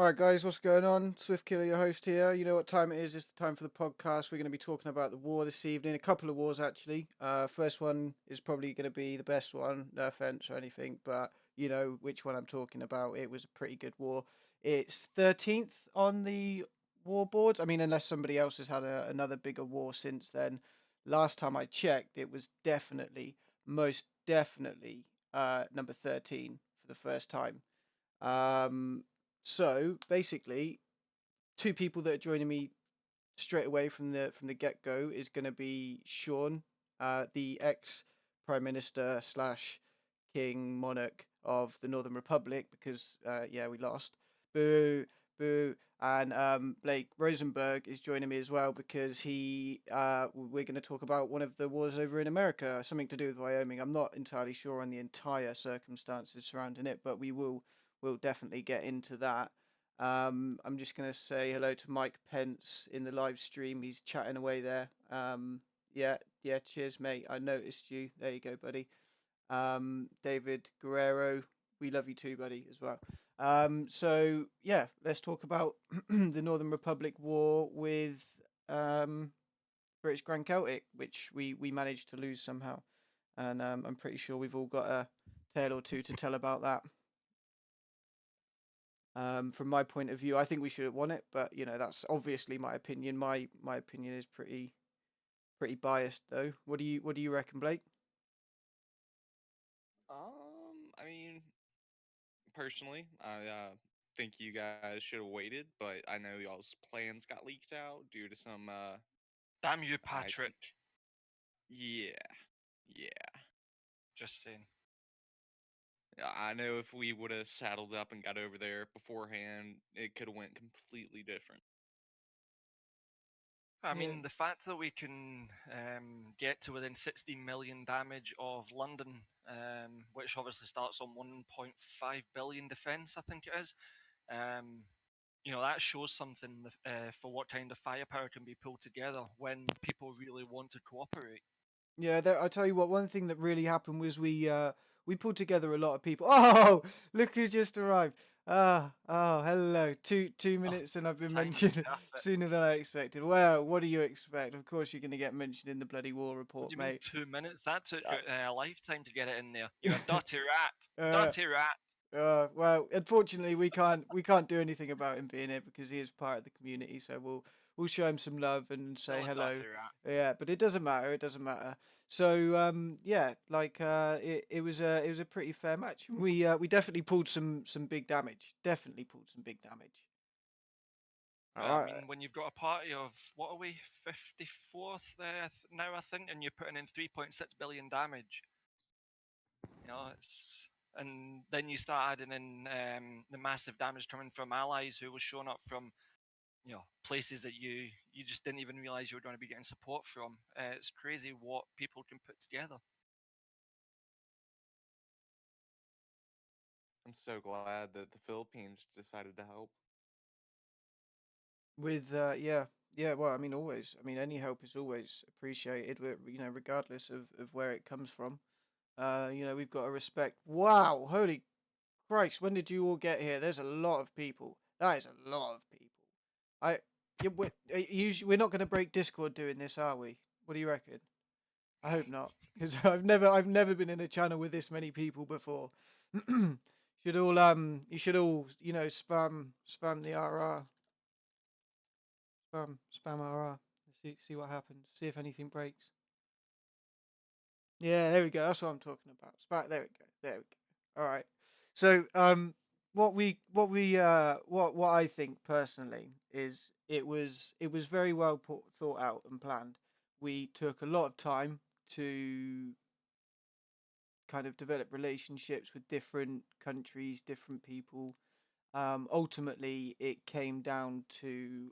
Alright guys, what's going on? Swift Killer, your host here. You know what time it is, it's the time for the podcast. We're going to be talking about the war this evening, a couple of wars actually. First one is probably going to be the best one, no offense or anything, but you know which one I'm talking about. It was a pretty good war. It's 13th on the war boards. I mean, unless somebody else has had another bigger war since then. Last time I checked, it was definitely, most definitely, number 13 for the first time. So basically, two people that are joining me straight away from the get go is going to be Sean, the ex Prime Minister slash King Monarch of the Northern Republic, because yeah, we lost. Boo, boo. And Blake Rosenberg is joining me as well because we're going to talk about one of the wars over in America, something to do with Wyoming. I'm not entirely sure on the entire circumstances surrounding it, but we'll definitely get into that. I'm just going to say hello to Mike Pence in the live stream. He's chatting away there. Yeah, cheers, mate. I noticed you. There you go, buddy. David Guerrero, we love you too, buddy, as well. So yeah, let's talk about the Northern Republic War with British Grand Celtic, which we managed to lose somehow. And I'm pretty sure we've all got a tale or two to tell about that. From my point of view, I think we should have won it, but you know that's obviously my opinion. My opinion is pretty biased, though. What do you reckon, Blake? I mean, personally, I think you guys should have waited, but I know y'all's plans got leaked out due to some Damn you, I Patrick. yeah. Just saying. I know if we would have saddled up and got over there beforehand, it could have went completely different. I Yeah. mean, the fact that we can get to within 16 million damage of London, which obviously starts on 1.5 billion defense, I think it is. You know, that shows something for what kind of firepower can be pulled together when people really want to cooperate. Yeah, I tell you what. One thing that really happened was we pulled together a lot of people. Oh, look who just arrived. Oh, hello. Two minutes and I've been timing's mentioned perfect. sooner than I expected. Well, what do you expect? Of course, you're going to get mentioned in the bloody war What report, do you mean mate. 2 minutes? That took Uh, a lifetime to get it in there. You're a dirty rat. Dirty rat. Well, unfortunately, we can't do anything about him being here because he is part of the community. So we'll show him some love and say Still a hello. dirty rat. Yeah, but it doesn't matter. It doesn't matter. So yeah, like it was a pretty fair match. We definitely pulled some big damage. Definitely pulled some big damage. Well, I mean, when you've got a party of, what are we, 54th there now, I think, and you're putting in 3.6 billion damage, you know, and then you start adding in the massive damage coming from allies who was showing up from, you know, places that you just didn't even realize you were going to be getting support from. It's crazy what people can put together. I'm so glad that the Philippines decided to help. With yeah. Well, I mean, always. I mean, any help is always appreciated. You know, regardless of where it comes from. You know, we've got to respect. Wow, holy Christ! When did you all get here? There's a lot of people. That is a lot of people. We're not going to break Discord doing this, are we? What do you reckon? I hope not, because I've never been in a channel with this many people before. You should all you know spam the RR, spam RR. See what happens. See if anything breaks. Yeah, there we go. That's what I'm talking about. There we go. There we go. All right. So what I think personally is it was very well thought out and planned. We took a lot of time to kind of develop relationships with different countries, different people. Ultimately, it came down to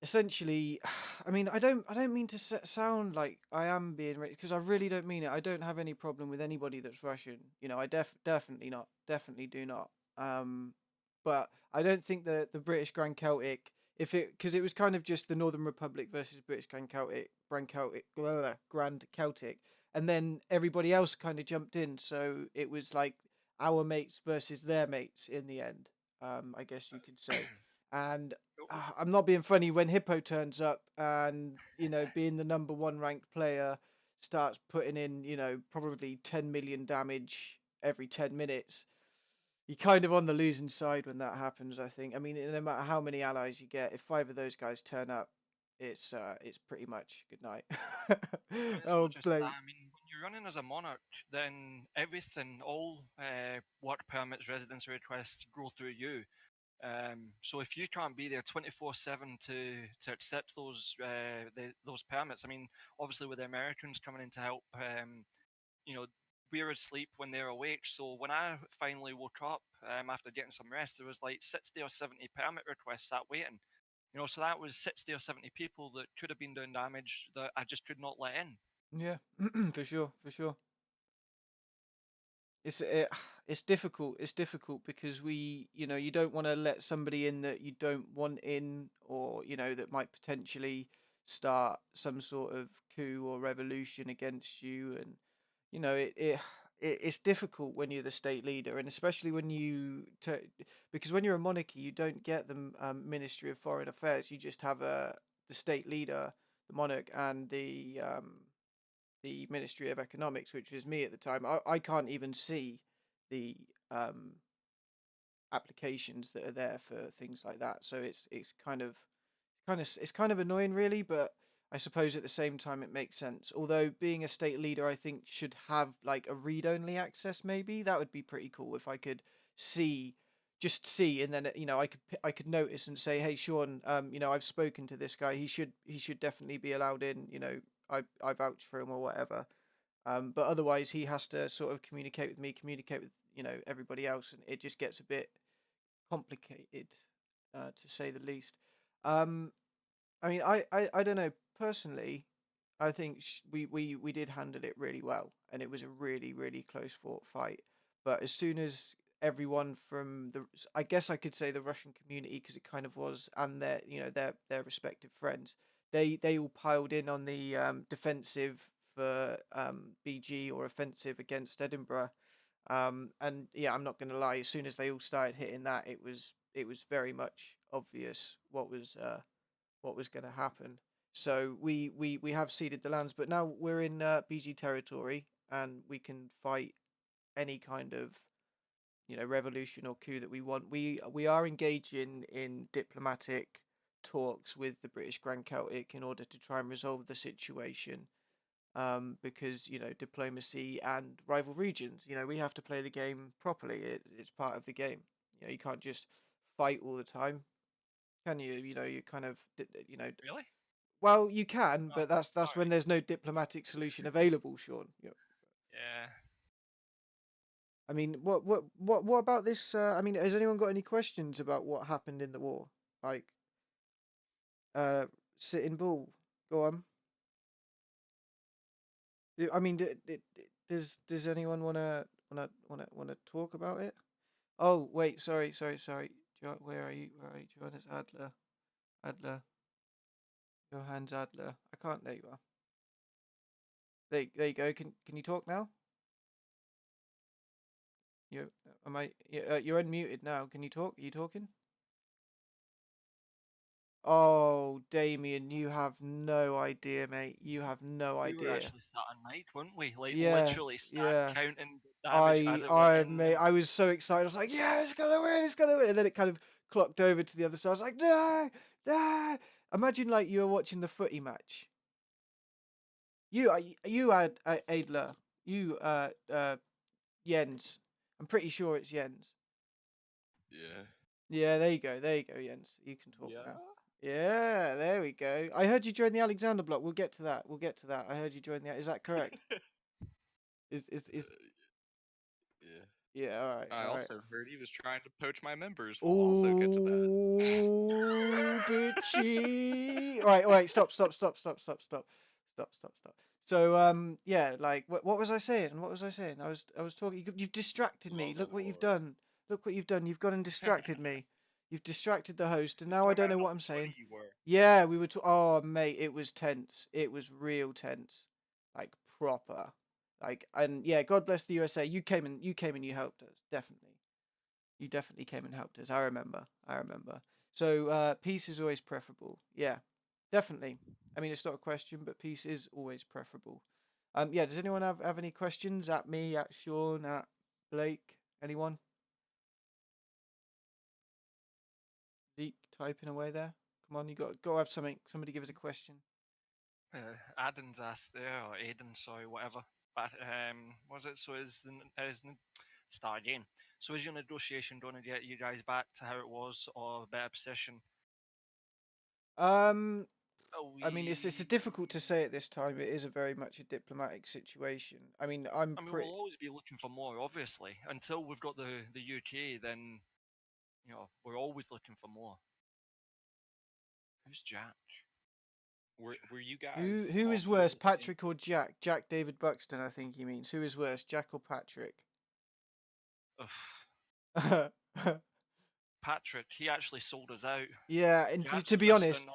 essentially, I mean, I don't mean to sound like I am being racist because I really don't mean it. I don't have any problem with anybody that's Russian. You know, I definitely do not. But I don't think that the British Grand Celtic, if it because it was kind of just the Northern Republic versus British Grand Celtic, and then everybody else kind of jumped in. So it was like our mates versus their mates in the end. I guess you could say. And I'm not being funny when Hippo turns up and, you know, being the #1 ranked player, starts putting in, you know, probably 10 million damage every 10 minutes. You're kind of on the losing side when that happens, I think. I mean, no matter how many allies you get, if 5 of those guys turn up, it's pretty much good night. And it's Oh, not just play. that. I mean, when you're running as a monarch, then everything, all work permits, residency requests go through you. So if you can't be there 24/7 to accept those those permits, I mean, obviously with the Americans coming in to help, you know, we're asleep when they're awake. So when I finally woke up after getting some rest, there was like 60 or 70 permit requests sat waiting. You know, so that was 60 or 70 people that could have been doing damage that I just could not let in. Yeah, for sure, for sure. It's it's difficult. It's difficult because you know, you don't want to let somebody in that you don't want in, or you know, that might potentially start some sort of coup or revolution against you, and you know, it's difficult when you're the state leader, and especially when because when you're a monarchy, you don't get the Ministry of Foreign Affairs. You just have the state leader, the monarch, and the Ministry of Economics, which was me at the time. I can't even see the applications that are there for things like that. So it's kind of annoying, really. But I suppose at the same time it makes sense. Although being a state leader, I think should have like a read-only access. Maybe that would be pretty cool if I could just see, and then you know I could notice and say, hey Sean, you know, I've spoken to this guy. He should definitely be allowed in. You know, I vouch for him or whatever. But otherwise, he has to sort of communicate with me, communicate with, you know, everybody else, and it just gets a bit complicated, to say the least. Um, I mean, I don't know. Personally, I think we did handle it really well, and it was a really, really close fought fight. But as soon as everyone from I guess I could say the Russian community, because it kind of was, and their, you know, their respective friends, they all piled in on the defensive for BG, or offensive against Edinburgh. And yeah, I'm not going to lie. As soon as they all started hitting that, it was very much obvious what was going to happen. So we have ceded the lands, but now we're in BG territory, and we can fight any kind of, you know, revolution or coup that we want. We are engaging in diplomatic talks with the British Grand Celtic in order to try and resolve the situation. Because, you know, diplomacy and rival regions, you know, we have to play the game properly. It's part of the game. You know, you can't just fight all the time, can you? You know, you kind of, you know, Really? well, you can, Oh, but that's when sorry. there's no diplomatic solution available, Sean. Yeah. Yeah. I mean, what about this? I mean, has anyone got any questions about what happened in the war? Like, uh, Sitting Bull, go on. I mean, does anyone wanna talk about it? Oh, wait, sorry. Where are you? Johannes Adler, Johannes Adler. I can't. There you are. There you go. Can you talk now? You're unmuted now. Can you talk? Are you talking? Oh, Damien, you have no idea, mate. You have no We were idea. actually sat on mic, weren't we? Like Yeah, literally sat yeah. counting damage as it went in. Mate, I was so excited. I was like, yeah, it's gonna win, it's gonna win. And then it kind of clocked over to the other side. I was like, no, no. Imagine like you were watching the footy match. You had Adler, Jens. I'm pretty sure it's Jens. Yeah. Yeah, there you go, Jens. You can talk Yeah. now. Yeah, there we go. I heard you join the Alexander block. We'll get to that. I heard you join the. Is that correct? Is Yeah. Yeah. All right. I All right. also heard he was trying to poach my members. We'll also get to that. Ooh, bitchy. All right. Stop. So, yeah, like, what was I saying? I was talking. You've distracted me. Love Look and what you've war. done. You've gone and distracted me. You've distracted the host, and You're now I talking don't about know how what I'm saying. sweaty you were. Yeah, oh, mate, it was tense. It was real tense. Like, proper. Like, and yeah, God bless the USA. You came and you helped us. Definitely, you definitely came and helped us. I remember. So peace is always preferable. Yeah, definitely. I mean, it's not a question, but peace is always preferable. Yeah. Does anyone have any questions at me, at Sean, at Blake? Anyone? Zeke typing away there. Come on, you got to have something. Somebody give us a question. Aden's asked there, or Aiden, sorry, whatever. But was it? So start again. So is your negotiation going to get you guys back to how it was, or a better position? I mean, it's difficult to say at this time. It is a very much a diplomatic situation. I mean, we'll always be looking for more, obviously. Until we've got the UK, then we're always looking for more. Who's Jack? Were you guys? Who is worse, Patrick or Jack? Jack David Buxton, I think he means. Who is worse, Jack or Patrick? Patrick, he actually sold us out. Yeah, and to be honest,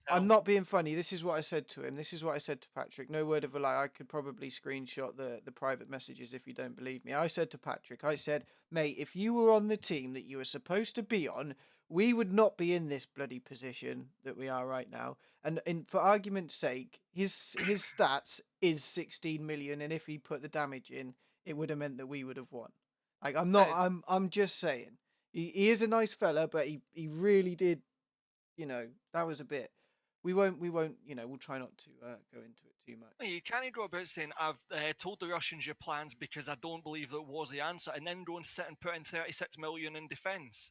I'm not being funny. This is what I said to him. This is what I said to Patrick. No word of a lie. I could probably screenshot the private messages if you don't believe me. I said to Patrick, I said, mate, if you were on the team that you were supposed to be on, we would not be in this bloody position that we are right now. And for argument's sake, his stats is 16 million, and if he put the damage in, it would have meant that we would have won. Like, I'm just saying. He is a nice fella, but he really did, that was a bit. We won't, we'll try not to go into it too much. You can't go about saying, I've told the Russians your plans because I don't believe that was the answer, and then go and sit and put in 36 million in defence.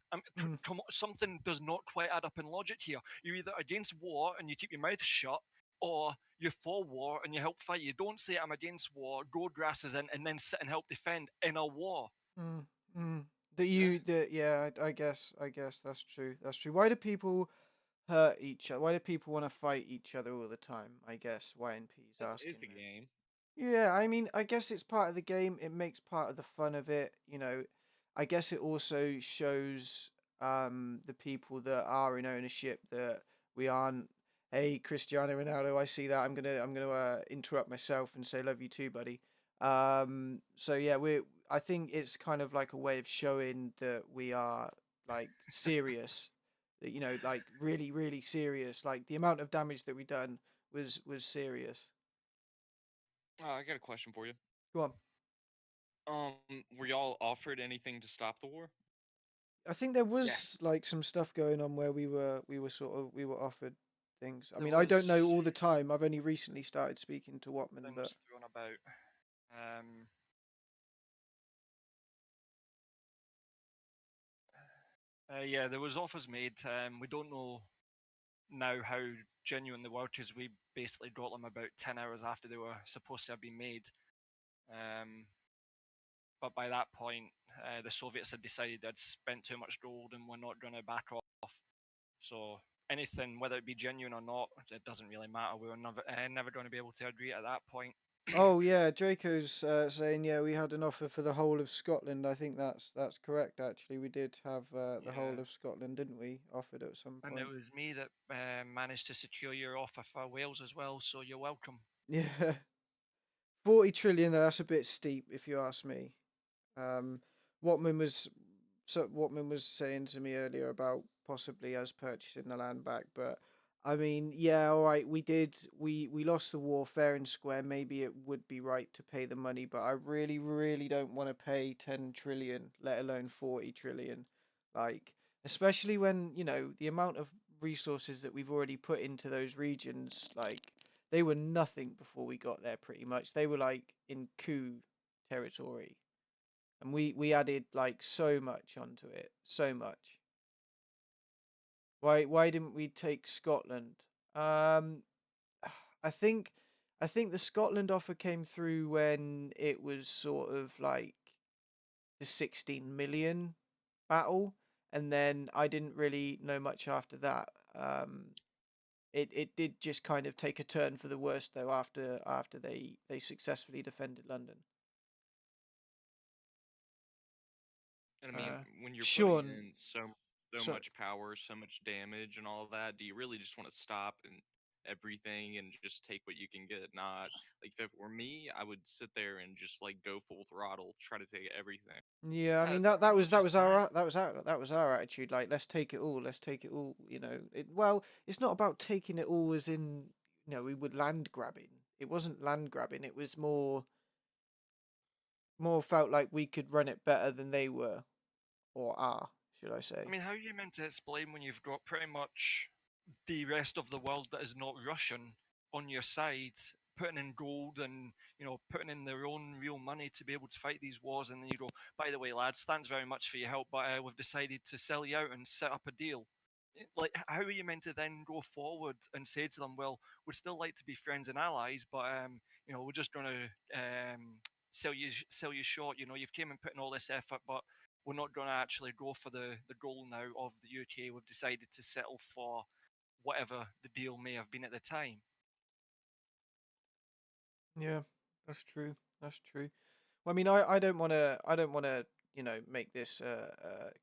Something does not quite add up in logic here. You're either against war and you keep your mouth shut, or you're for war and you help fight. You don't say, I'm against war, go grasses in, and then sit and help defend in a war. I guess that's true. That's true. Why do people hurt each other? Why do people want to fight each other all the time? I guess YNP's asking. It's a game. Yeah, I mean, I guess it's part of the game. It makes part of the fun of it. I guess it also shows the people that are in ownership that we aren't. Hey, Cristiano Ronaldo, I see that. I'm gonna interrupt myself and say love you too, buddy. So yeah, I think it's kind of like a way of showing that we are like serious, that like really, really serious. Like the amount of damage that we done was serious. I got a question for you. Go on. Were y'all offered anything to stop the war? I think there was like some stuff going on where we were offered things. I mean, I don't know all the time. I've only recently started speaking to Watman, but thrown about. Yeah, there was offers made. We don't know now how genuine they were because we basically got them about 10 hours after they were supposed to have been made. But by that point, the Soviets had decided they'd spent too much gold and were not going to back off. So anything, whether it be genuine or not, it doesn't really matter. We were never going to be able to agree at that point. Oh yeah, Draco's saying we had an offer for the whole of Scotland. I think that's correct. Actually, we did have the whole of Scotland, didn't we? Offered at some point. And it was me that managed to secure your offer for Wales as well. So you're welcome. Yeah, 40 trillion. That's a bit steep, if you ask me. Watman was saying to me earlier about possibly us purchasing the land back, but I mean, yeah, all right, we lost the war fair and square. Maybe it would be right to pay the money, but I really, really don't want to pay 10 trillion, let alone 40 trillion. Like, especially when, the amount of resources that we've already put into those regions, like, they were nothing before we got there, pretty much. They were like in coup territory. And we added like so much onto it, so much. Why didn't we take Scotland? I think the Scotland offer came through when it was sort of like the 16 million battle, and then I didn't really know much after that. It did just kind of take a turn for the worst though after they successfully defended London. And I mean, when you're Sean, putting in so much power, so much damage, and all of that, do you really just want to stop and everything and just take what you can get. Not like if it were me, I would sit there and just like go full throttle, try to take everything. Yeah, I Yeah, mean I mean, which that is was fine. that was our attitude. Like, let's take it all. Let's take it all. You know, well, it's not about taking it all as in, you know, we would land grabbing. It wasn't land grabbing. It was more felt like we could run it better than they were or are, should I say? I mean, how are you meant to explain when you've got pretty much the rest of the world that is not Russian on your side, putting in gold and putting in their own real money to be able to fight these wars, and then you go, by the way, lads, thanks very much for your help, but we've decided to sell you out and set up a deal. Like, how are you meant to then go forward and say to them, well, we'd still like to be friends and allies, but we're just going to sell you short. You've came and put in all this effort, but we're not going to actually go for the goal now of the UK. We've decided to settle for whatever the deal may have been at the time. Yeah, that's true. That's true. Well, I mean, I don't want to make this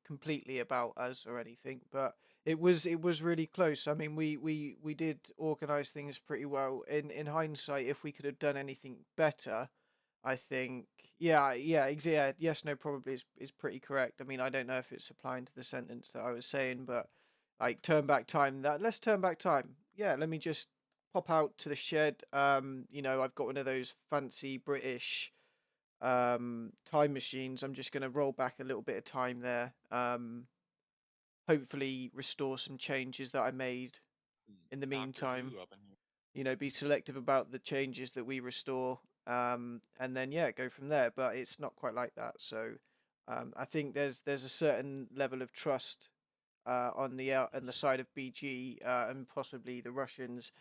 completely about us or anything, but it was really close. I mean, we did organize things pretty well. In hindsight, if we could have done anything better, I think, yeah, yes, no, probably is pretty correct. I mean, I don't know if it's applying to the sentence that I was saying, but like, turn back time. Let's turn back time. Yeah, let me just pop out to the shed. I've got one of those fancy British time machines. I'm just gonna roll back a little bit of time there. Hopefully restore some changes that I made in the Doctor meantime. Who up in here. Be selective about the changes that we restore, and then yeah, go from there. But it's not quite like that. So I think there's a certain level of trust on the side of BG and possibly the Russians.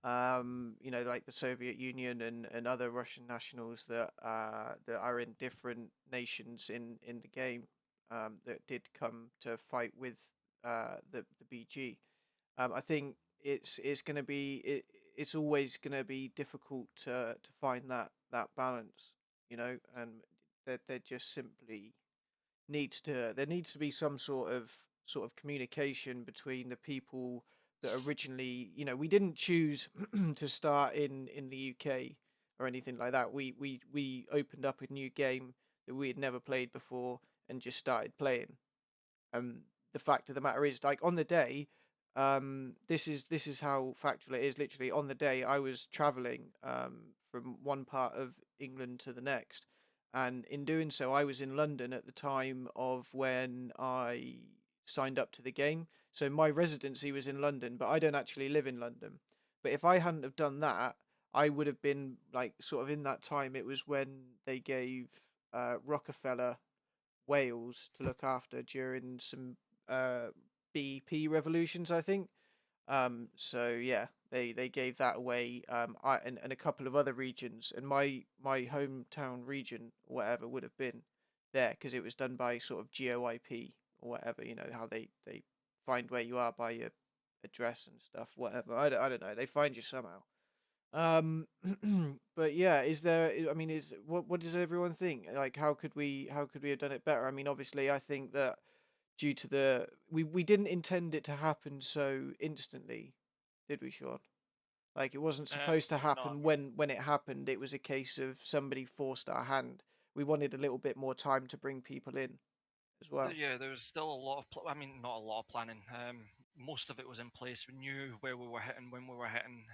Like the Soviet Union and other Russian nationals that are in different nations in the game that did come to fight with the BG. I think it's going to be it's always going to be difficult to find that balance, and there just simply there needs to be some sort of communication between the people that originally, we didn't choose to start in the UK or anything like that. We opened up a new game that we had never played before and just started playing. The fact of the matter is, like, on the day, this is how factual it is. Literally on the day, I was traveling from one part of England to the next, and in doing so, I was in London at the time of when I signed up to the game. So my residency was in London, but I don't actually live in London. But if I hadn't have done that, I would have been like sort of in that time. It was when they gave Rockefeller Wales to look after during some uh, BP revolutions, I think. So yeah, they gave that away. And a couple of other regions, and my hometown region, or whatever, would have been there because it was done by sort of GOIP or whatever. You know how they find where you are by your address and stuff. Whatever. I don't know. They find you somehow. But yeah, is there? I mean, what does everyone think? Like, how could we have done it better? I mean, obviously, I think that due to we didn't intend it to happen so instantly, did we, Sean? Like, it wasn't supposed to No, happen when it happened. It was a case of somebody forced our hand. We wanted a little bit more time to bring people in as well. yeah, there was still a lot of. I mean, not a lot of planning. Most of it was in place. We knew where we were hitting, when we were hitting.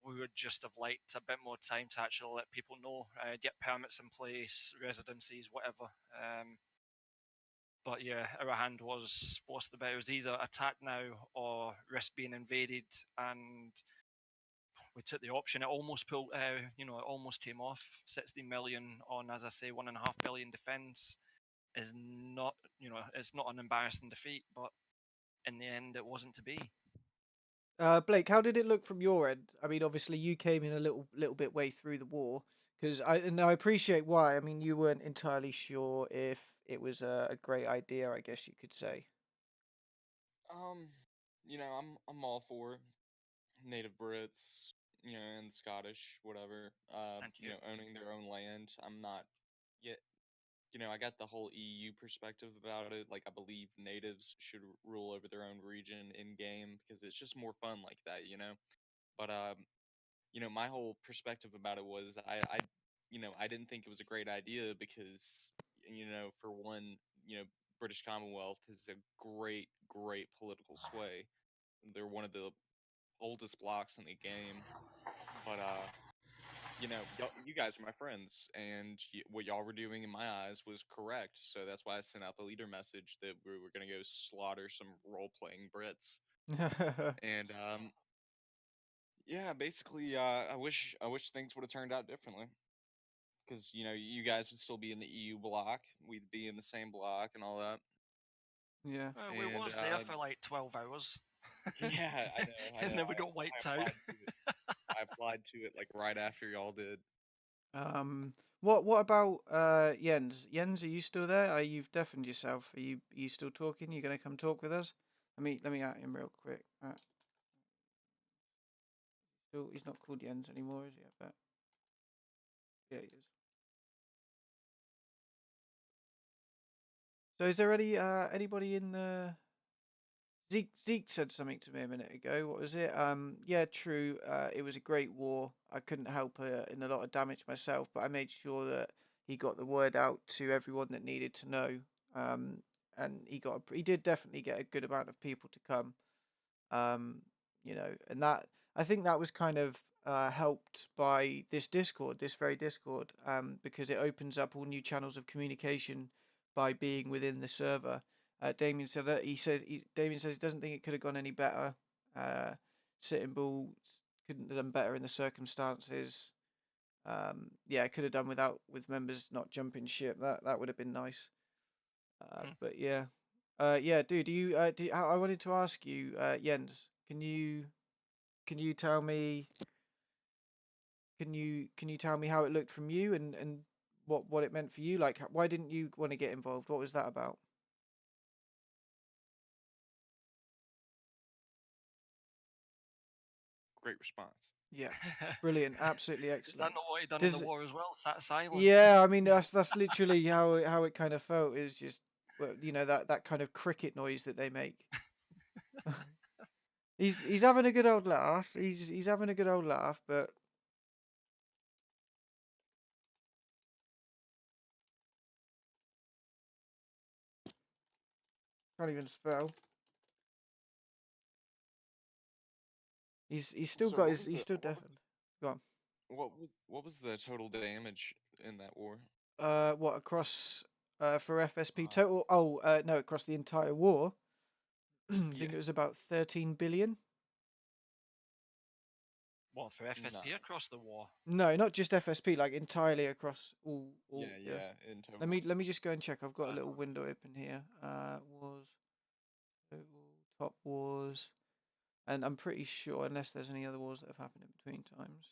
We would just have liked a bit more time to actually let people know, get permits in place, residencies, whatever. But yeah, our hand was forced about. It was either attack now or risk being invaded, and we took the option. It almost pulled, it almost came off. 60 million on, as I say, 1.5 billion defense is not, it's not an embarrassing defeat, but in the end, it wasn't to be. Blake, how did it look from your end? I mean, obviously you came in a little bit way through the war, because I appreciate why. I mean, you weren't entirely sure if it was a great idea, I guess you could say. I'm all for native Brits, and Scottish, whatever. Thank you. Owning their own land. I'm not yet. I got the whole EU perspective about it. Like, I believe natives should rule over their own region in game because it's just more fun like that, But my whole perspective about it was I didn't think it was a great idea because for one, British Commonwealth is a great, great political sway. They're one of the oldest blocks in the game, but you guys are my friends, and what y'all were doing in my eyes was correct. So that's why I sent out the leader message that we were gonna go slaughter some role-playing Brits. And yeah, basically, I wish things would have turned out differently, because you guys would still be in the EU block, we'd be in the same block, and all that. Yeah. We And was there for like 12 hours. yeah, I know. And then we got wiped out. I applied to it like right after y'all did. What about Jens? Jens, are you still there? You've deafened yourself. Are you still talking? You gonna come talk with us? Let me at him real quick. Still, he's not called Jens anymore, is he? I bet. Yeah, he is. So is there anybody in the Zeke said something to me a minute ago. What was it? Yeah, true. It was a great war. I couldn't help in a lot of damage myself, but I made sure that he got the word out to everyone that needed to know. And he did definitely get a good amount of people to come. And that I think that was kind of helped by this very Discord, because it opens up all new channels of communication by being within the server. Damien said that Damien says he doesn't think it could have gone any better. Sitting Bull couldn't have done better in the circumstances. Yeah, it could have done with members not jumping ship. That would have been nice. But yeah, yeah, dude. I wanted to ask you, Jens. Can you tell me? Can you tell me how it looked from you and what it meant for you? Like, why didn't you want to get involved? What was that about? Great response. Yeah, brilliant, absolutely excellent. Is that not what he done in the war as well? Sat silent. Yeah, I mean that's literally how it kind of felt. Is just that kind of cricket noise that they make. He's having a good old laugh. He's having a good old laugh, but can't even spell. He's still So got his he's still deafened. Go on. What was the total damage in that war? What across for FSP total? Oh, no, across the entire war. I think it was about 13 billion. What, for FSP across the war? No, not just FSP, like entirely across all. Yeah, in total. Let me just go and check. I've got a little window open here. Wars, total, top wars, and I'm pretty sure, unless there's any other wars that have happened in between times.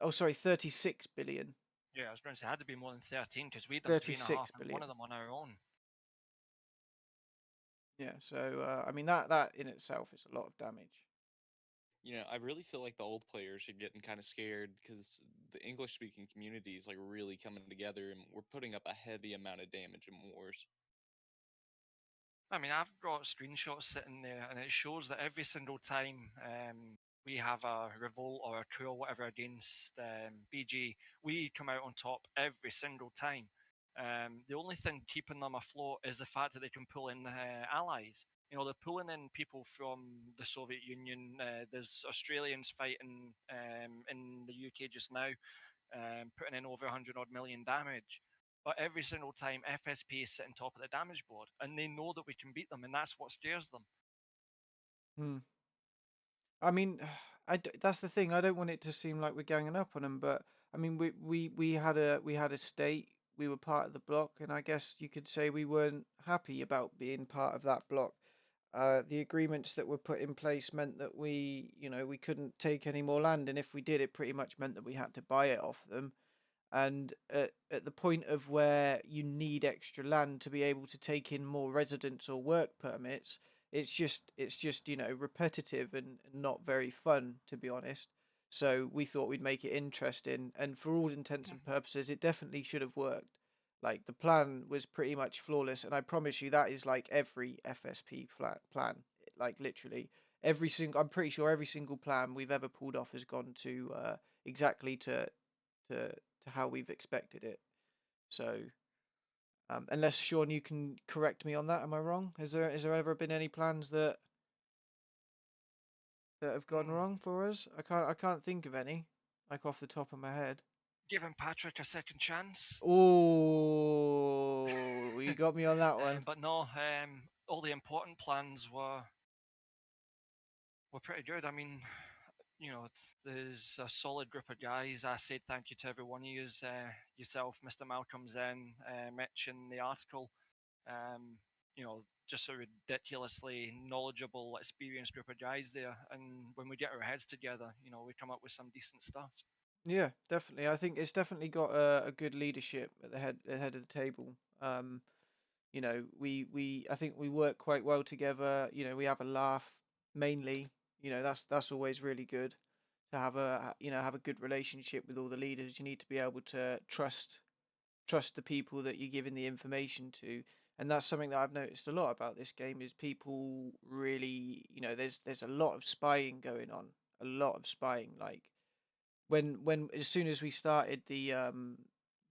Oh, sorry, 36 billion. Yeah, I was going to say it had to be more than 13 because we'd done 3.5 and one of them on our own. Yeah, so I mean that in itself is a lot of damage. I really feel like the old players are getting kind of scared because the English-speaking community is like really coming together, and we're putting up a heavy amount of damage in wars. I mean, I've got screenshots sitting there, and it shows that every single time we have a revolt or a coup or whatever against BG, we come out on top every single time. The only thing keeping them afloat is the fact that they can pull in allies. They're pulling in people from the Soviet Union. There's Australians fighting in the UK just now, putting in over 100 odd million damage. But every single time, FSP is sitting top of the damage board, and they know that we can beat them, and that's what scares them. I mean, that's the thing. I don't want it to seem like we're ganging up on them, but I mean, we had a state. We were part of the bloc, and I guess you could say we weren't happy about being part of that bloc. The agreements that were put in place meant that we couldn't take any more land, and if we did, it pretty much meant that we had to buy it off them. And at the point of where you need extra land to be able to take in more residents or work permits, it's just repetitive and not very fun, to be honest. So we thought we'd make it interesting, and for all intents and purposes, it definitely should have worked. Like the plan was pretty much flawless, and I promise you that is like every FSP plan. Like literally every single. I'm pretty sure every single plan we've ever pulled off has gone to exactly to how we've expected it. So unless Sean, you can correct me on that. Am I wrong? Has there ever been any plans that have gone wrong for us? I can't think of any, like off the top of my head. Giving Patrick a second chance. Oh, you got me on that one. But no, all the important plans were pretty good. I mean, you know, there's a solid group of guys. I said thank you to every one of you, yourself, Mr. Malcolm Zen, Mitch in the article. You know, just a ridiculously knowledgeable, experienced group of guys there. And when we get our heads together, you know, we come up with some decent stuff. Yeah, definitely. I think it's definitely got a good leadership at the head of the table. You know, I think we work quite well together. You know, we have a laugh mainly. You know, that's always really good to have a good relationship with all the leaders. You need to be able to trust the people that you're giving the information to, and that's something that I've noticed a lot about this game is people really, you know, there's a lot of spying going on, a lot of spying. Like when as soon as we started the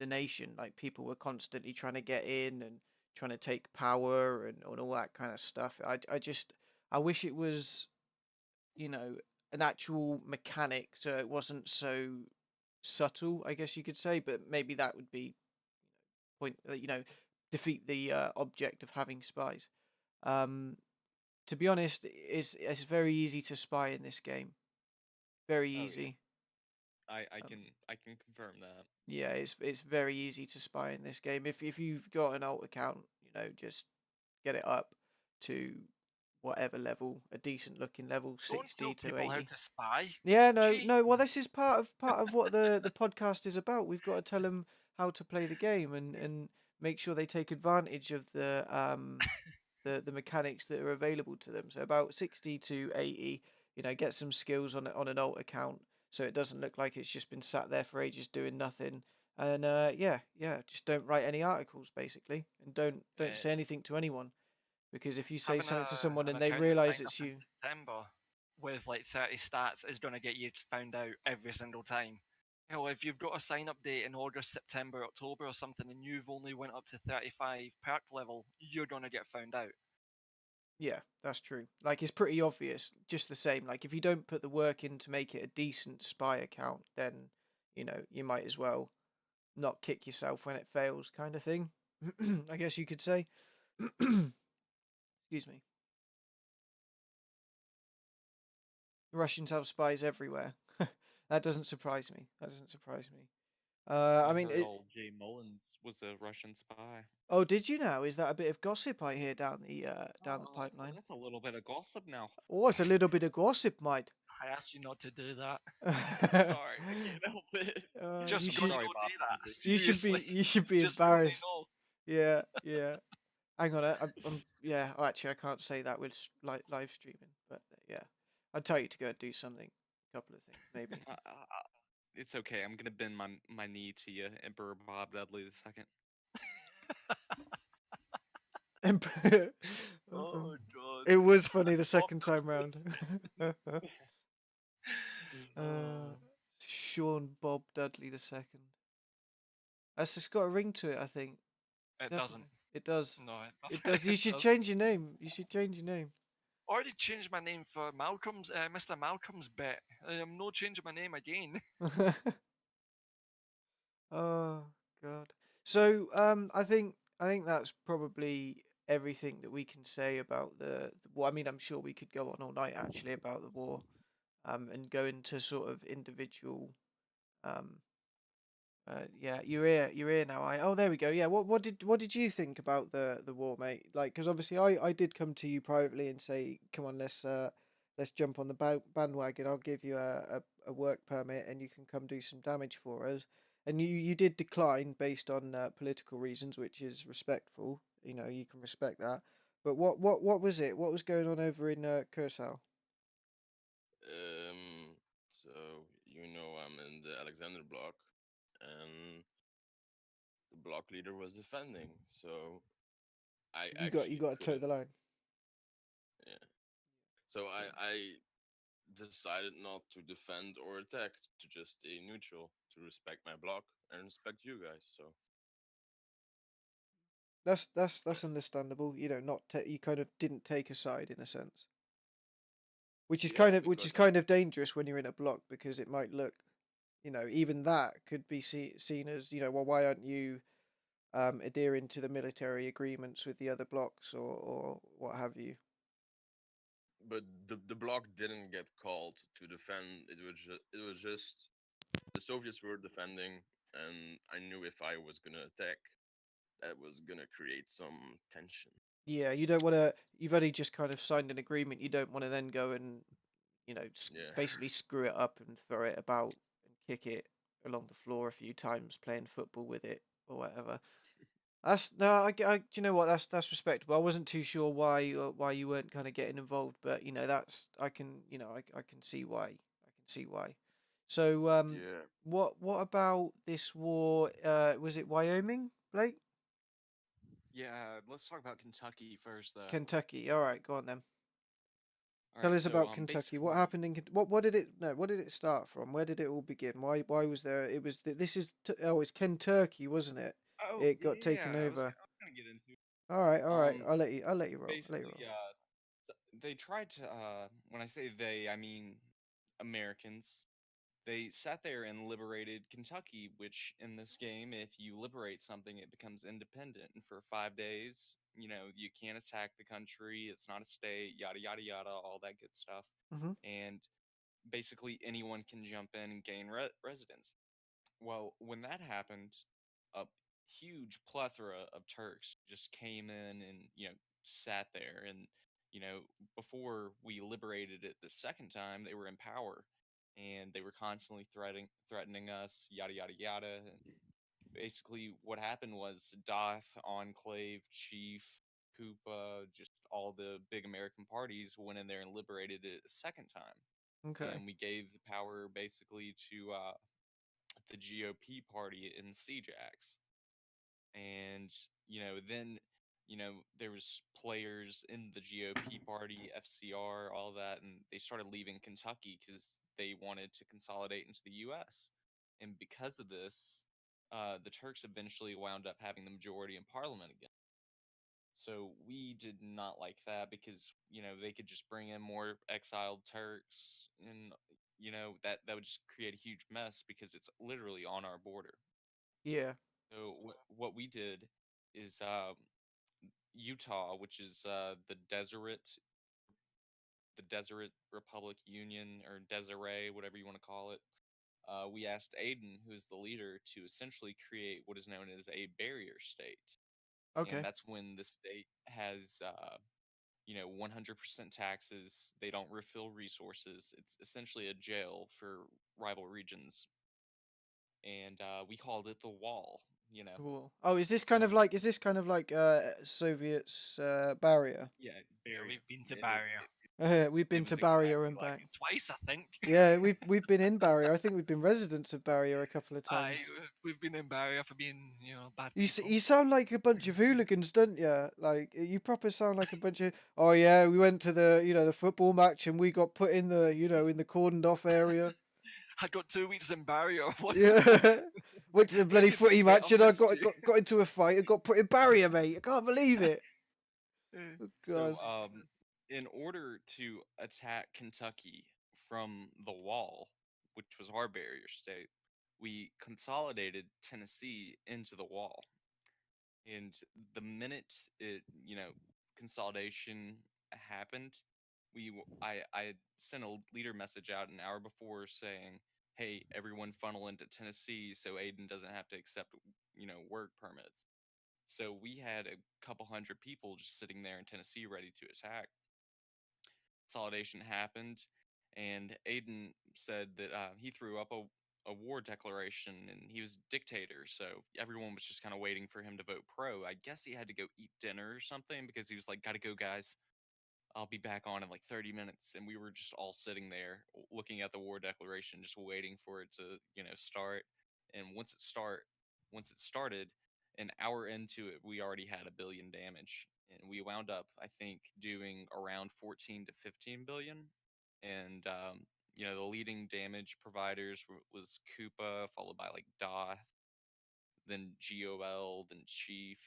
nation, like people were constantly trying to get in and trying to take power and all that kind of stuff. I wish it was, you know, an actual mechanic so it wasn't so subtle, I guess you could say, but maybe that would be you know, defeat the object of having spies. Um, to be honest, it's very easy to spy in this game. Very easy. I can confirm that. Yeah, it's very easy to spy in this game. If you've got an alt account, you know, just get it up to whatever level, a decent looking level, Don't 60 tell to people how 80. to spy. Yeah, It's no, cheating. no. Well, this is part of what the podcast is about. We've got to tell them how to play the game and make sure they take advantage of the mechanics that are available to them. So about 60 to 80, you know, get some skills on an alt account so it doesn't look like it's just been sat there for ages doing nothing. And yeah, just don't write any articles basically, and don't say anything to anyone, because if you say Having something to someone an and they account that's realize signed up it's in you, September with like 30 stats is going to get you found out every single time. You know, if you've got a sign up date in August, September, October or something, and you've only went up to 35 perk level, you're going to get found out. yeah, that's true. Like it's pretty obvious, just the same. Like if you don't put the work in to make it a decent spy account, then you know you might as well not kick yourself when it fails, kind of thing. I guess you could say. Excuse me. Russians have spies everywhere. That doesn't surprise me. That doesn't surprise me. I mean, heard old Jay Mullins was a Russian spy. oh, did you now? Is that a bit of gossip I hear down the pipeline? That's a little bit of gossip now. Oh, it's a little bit of gossip, mate. I asked you not to do that. Sorry, I can't help it. Just you gonna should go Bob, do that. you should be Seriously. Just gonna embarrassed. know. Yeah, yeah. Hang on, I'm yeah. Oh, actually, I can't say that with live streaming, but yeah, I'd tell you to go and do something, a couple of things, maybe. It's okay. I'm gonna bend my knee to you, Emperor Bob Dudley II. Oh god. It was funny the second time round. Sean Bob Dudley the second. That's just got a ring to it, I think. It Definitely. doesn't. It does. No, It does. You should change your name. You should change your name. Already changed my name for Malcolm's, Mr. Malcolm's bet. I'm not changing my name again. Oh God. So I think that's probably everything that we can say about the war. I mean, I'm sure we could go on all night actually about the war, and go into sort of individual. Um, yeah, you're here now. Oh, there we go. Yeah, what did you think about the war, mate? Like, because obviously I did come to you privately and say, come on, let's jump on the bandwagon. I'll give you a work permit and you can come do some damage for us. And you did decline based on political reasons, which is respectful. You know, you can respect that. But what was it? What was going on over in Curacao? So you know I'm in the Alexander block, and the block leader was defending. So I You got to toe couldn't. the line. Yeah. So I decided not to defend or attack, to just stay neutral, to respect my block and respect you guys. So That's understandable. You kind of didn't take a side in a sense, which is yeah, which is because kind of dangerous when you're in a block, because it might look, even that could be seen as, well, why aren't you adhering to the military agreements with the other blocks, or what have you? but the block didn't get called to defend. It was just the Soviets were defending, and I knew if I was gonna attack, that was gonna create some tension. Yeah, you don't want to. You've only just kind of signed an agreement. You don't want to then go and, just Yeah. basically screw it up and throw it about and kick it along the floor a few times, playing football with it or whatever. That's no, do you know what? That's respectable. I wasn't too sure why you weren't kind of getting involved, but that's, I can, I can see why. I can see why. So Yeah. what about this war? Was it Wyoming, Blake? Yeah, let's talk about Kentucky first, though. Kentucky. All right, go on then. All Tell right, us so about Kentucky. What basically, happened in what did it no? What did it start from? Where did it all begin? Why was there? It was this is it's Kentucky, wasn't it? oh It got yeah, taken I was over. gonna get into it. All right, all right. Um, I'll let you. I'll let you roll. I'll let you basically, roll. they tried to. When I say they, I mean Americans. They sat there and liberated Kentucky, which in this game, if you liberate something, it becomes independent. And for 5 days, you can't attack the country. It's not a state, yada, yada, yada, all that good stuff. Mm-hmm. And basically, anyone can jump in and gain residence. Well, when that happened, a huge plethora of Turks just came in and, sat there. And, you know, before we liberated it the second time, they were in power and they were constantly threatening us, yada, yada, yada. And basically, what happened was Doth, Enclave, Chief, Koopa, just all the big American parties went in there and liberated it a second time. Okay. And we gave the power basically to the GOP party in CJAX. And, then, there was players in the GOP party, FCR, all that, and they started leaving Kentucky because they wanted to consolidate into the US. And because of this, the Turks eventually wound up having the majority in parliament again. So we did not like that because, they could just bring in more exiled Turks and, that would just create a huge mess because it's literally on our border. Yeah. So what we did is Utah, which is the Deseret Republic Union or Deseret, whatever you want to call it. We asked Aiden, who is the leader, to essentially create what is known as a barrier state. And Okay. that's when the state has 100% taxes. They don't refill resources. It's essentially a jail for rival regions. And we called it the Wall. Cool. Oh, is this So kind of like Soviets barrier? yeah, Yeah, barrier. we've been to It, Barrier We've it been to was Barrier exactly and like back. it. twice, I think. Yeah, we've been in Barrier. I think we've been residents of Barrier a couple of Aye, times. we've been in Barrier for being, bad You people. you sound like a bunch of hooligans, don't you? Like you proper sound like a bunch of. Oh yeah, we went to the the football match and we got put in the in the cordoned off area. I got 2 weeks in Barrier. Yeah, went to the bloody Anything footy to get match off and I this street. got into a fight and got put in Barrier, mate. I can't believe it. Oh So, God. in order to attack Kentucky from the Wall, which was our barrier state, we consolidated Tennessee into the Wall. And the minute consolidation happened, I sent a leader message out an hour before saying, "Hey, everyone funnel into Tennessee so Aiden doesn't have to accept work permits." So we had a couple hundred people just sitting there in Tennessee ready to attack. Consolidation happened, and Aiden said that he threw up a war declaration and he was dictator, so everyone was just kind of waiting for him to vote pro. I guess he had to go eat dinner or something because he was like, "Gotta go, guys. I'll be back on in like 30 minutes." And we were just all sitting there looking at the war declaration, just waiting for it to, start. And once it started, An hour into it, we already had 1 billion damage, and we wound up, I think, doing around 14 to 15 billion. And the leading damage providers was Koopa, followed by like Doth, then GOL, then Chief,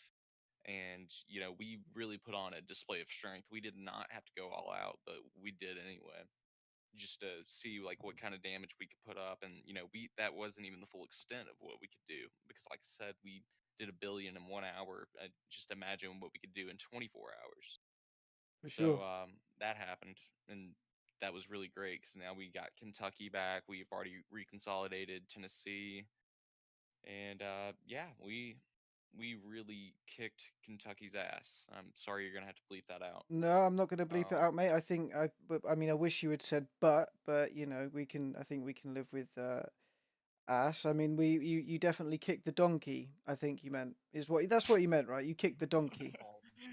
and we really put on a display of strength. We did not have to go all out, but we did anyway, just to see like what kind of damage we could put up. And that wasn't even the full extent of what we could do, because like I said, we did 1 billion in 1 hour. Just imagine what we could do in 24 hours. For So sure. that happened, and that was really great, because now we got Kentucky back. We've already reconsolidated Tennessee, and we really kicked Kentucky's ass. I'm sorry, you're gonna have to bleep that out. No, I'm not going to bleep it out, mate. I think I mean, I wish you had said but we can. I think we can live with ass. I mean, you definitely kicked the donkey. I think you meant that's what you meant, right? You kicked the donkey.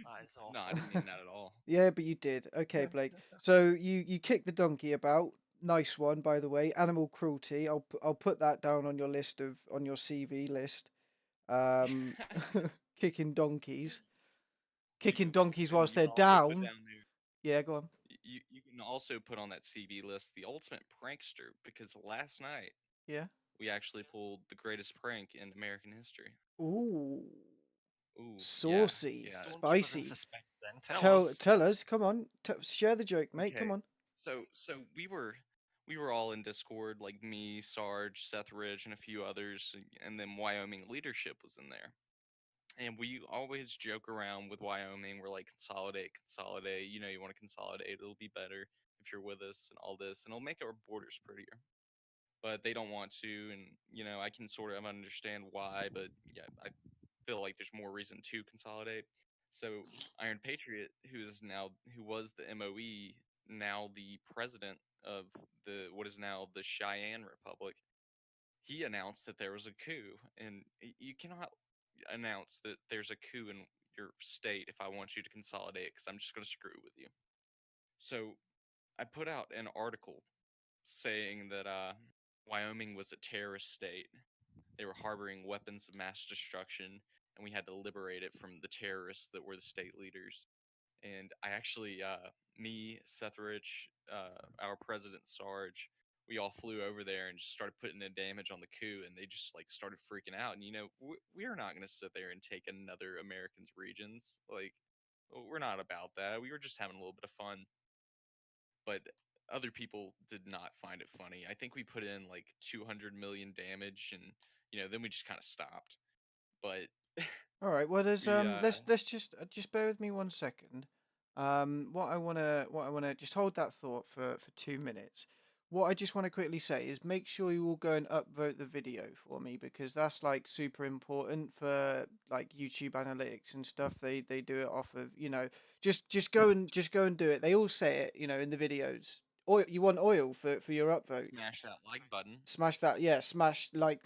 That is awful. No, I didn't mean that at all. Yeah, but you did. Okay, Blake. So you kicked the donkey about. Nice one, by the way. Animal cruelty. I'll put that down on your list on your CV list. Kicking donkeys. Kicking donkeys And whilst you they're can also put down. down there. Yeah, go on. You can also put on that CV list the ultimate prankster, because last night Yeah. we actually pulled the greatest prank in American history. Ooh. Ooh, Saucy. yeah. Don't keep us in Spicy. suspense then. Tell us. Tell us. Come on. Share the joke, mate. Okay. Come on. So we were all in Discord, like me, Sarge, Seth Ridge, and a few others, and then Wyoming leadership was in there. And we always joke around with Wyoming. We're like, consolidate. You want to consolidate. It'll be better if you're with us and all this, and it'll make our borders prettier. But they don't want to, and I can sort of understand why, but yeah, I feel like there's more reason to consolidate. So Iron Patriot, who was the MOE, now the president of what is now the Cheyenne Republic, he announced that there was a coup, and you cannot announce that there's a coup in your state if I want you to consolidate, because I'm just going to screw with you. So I put out an article saying that Wyoming was a terrorist state. They were harboring weapons of mass destruction, and we had to liberate it from the terrorists that were the state leaders. And I actually, me, Seth Rich, our president Sarge, we all flew over there and just started putting in damage on the coup, and they just like started freaking out. And we're not going to sit there and take another American's regions. Like, we're not about that. We were just having a little bit of fun. But other people did not find it funny. I think we put in like 200 million damage, and then we just kind of stopped. But All right. Well, there's we let's just bear with me 1 second. What I wanna just hold that thought for 2 minutes. What I just want to quickly say is make sure you all go and upvote the video for me, because that's like super important for like YouTube analytics and stuff. They do it off of just go and do it. They all say it in the videos. Oil, you want oil for your upvote. smash that like button. Smash that, yeah. Smash like.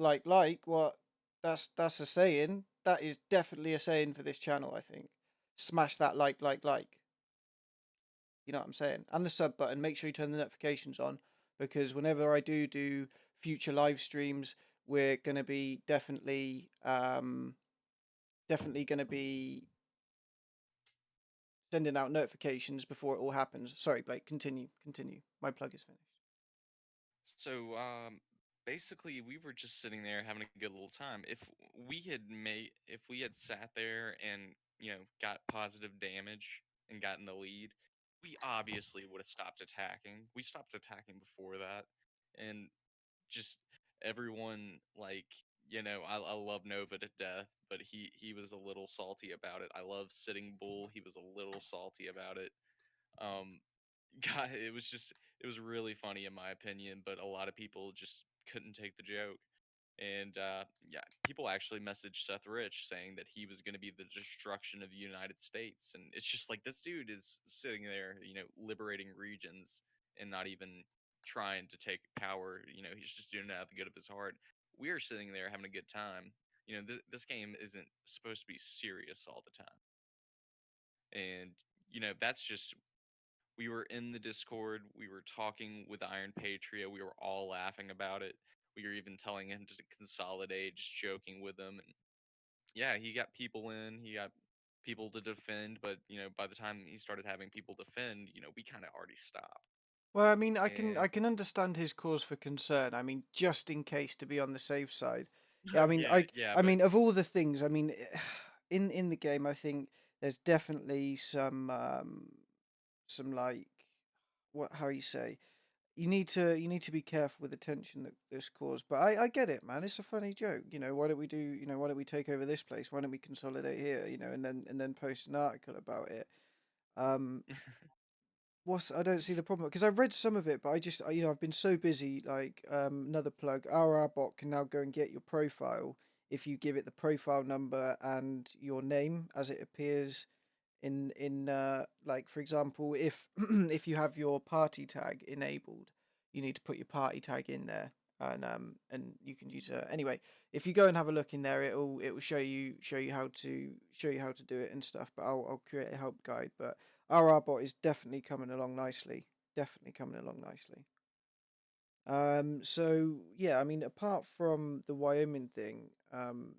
What? That's a saying. That is definitely a saying for this channel, I think. Smash that like. You know what I'm saying? And the sub button. Make sure you turn the notifications on, because whenever I do future live streams, we're gonna be definitely gonna be sending out notifications before it all happens. Sorry, Blake. Continue. My plug is finished. So basically, we were just sitting there having a good little time. If we had sat there and got positive damage and gotten the lead, we obviously would have stopped attacking. We stopped attacking before that, and just everyone, like, I love Nova to death, but he was a little salty about it. I love Sitting Bull. He was a little salty about it. God, it was really funny in my opinion, but a lot of people just couldn't take the joke. And yeah, people actually messaged Seth Rich saying that he was going to be the destruction of the United States, and it's just like, this dude is sitting there, liberating regions and not even trying to take power. He's just doing it out of the good of his heart. We are sitting there having a good time. This game isn't supposed to be serious all the time, and that's just, we were in the Discord, we were talking with Iron Patriot, we were all laughing about it. We were even telling him to consolidate, just joking with him. And yeah, he got people in, he got people to defend, but by the time he started having people defend, we kind of already stopped. Well, I mean, I And can understand his cause for concern. I mean, just in case to be on the safe side. I mean, yeah, I but mean, of all the things, I mean, in the game, I think there's definitely some like how you say, you need to be careful with the tension that this caused. But I get it, man. It's a funny joke. Why don't we why don't we take over this place? Why don't we consolidate here? And then post an article about it. Um, I don't see the problem because I've read some of it, but I've been so busy. Like another plug, our bot can now go and get your profile if you give it the profile number and your name as it appears in like, for example, if if you have your party tag enabled, you need to put your party tag in there, and you can use anyway. If you go and have a look in there, it will show you how to do it and stuff. But I'll create a help guide. But our bot is definitely coming along nicely. Definitely coming along nicely. So yeah, I mean, apart from the Wyoming thing,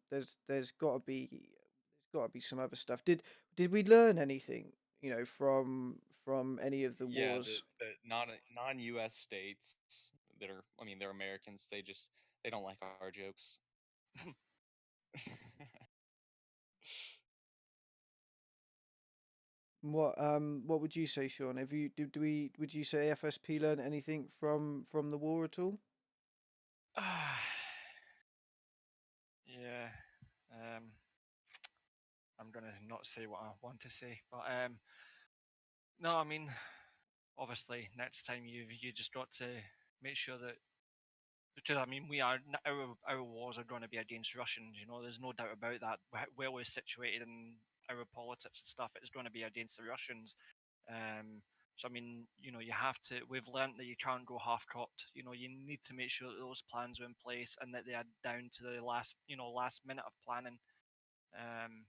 there's got to be some other stuff. Did we learn anything, from any of the yeah, wars? the non-US states that are, I mean, they're Americans, they don't like our jokes. What would you say, Sean? Have you do we would you say FSP learned anything from the war at all? Yeah. I'm gonna not say what I want to say, but no, I mean, obviously, next time you just got to make sure that, because I mean, our wars are going to be against Russians. There's no doubt about that. Where we're situated in our politics and stuff, it's going to be against the Russians. So I mean, you have to. We've learned that you can't go half-cocked. You need to make sure that those plans are in place and that they are down to the last minute of planning. Um,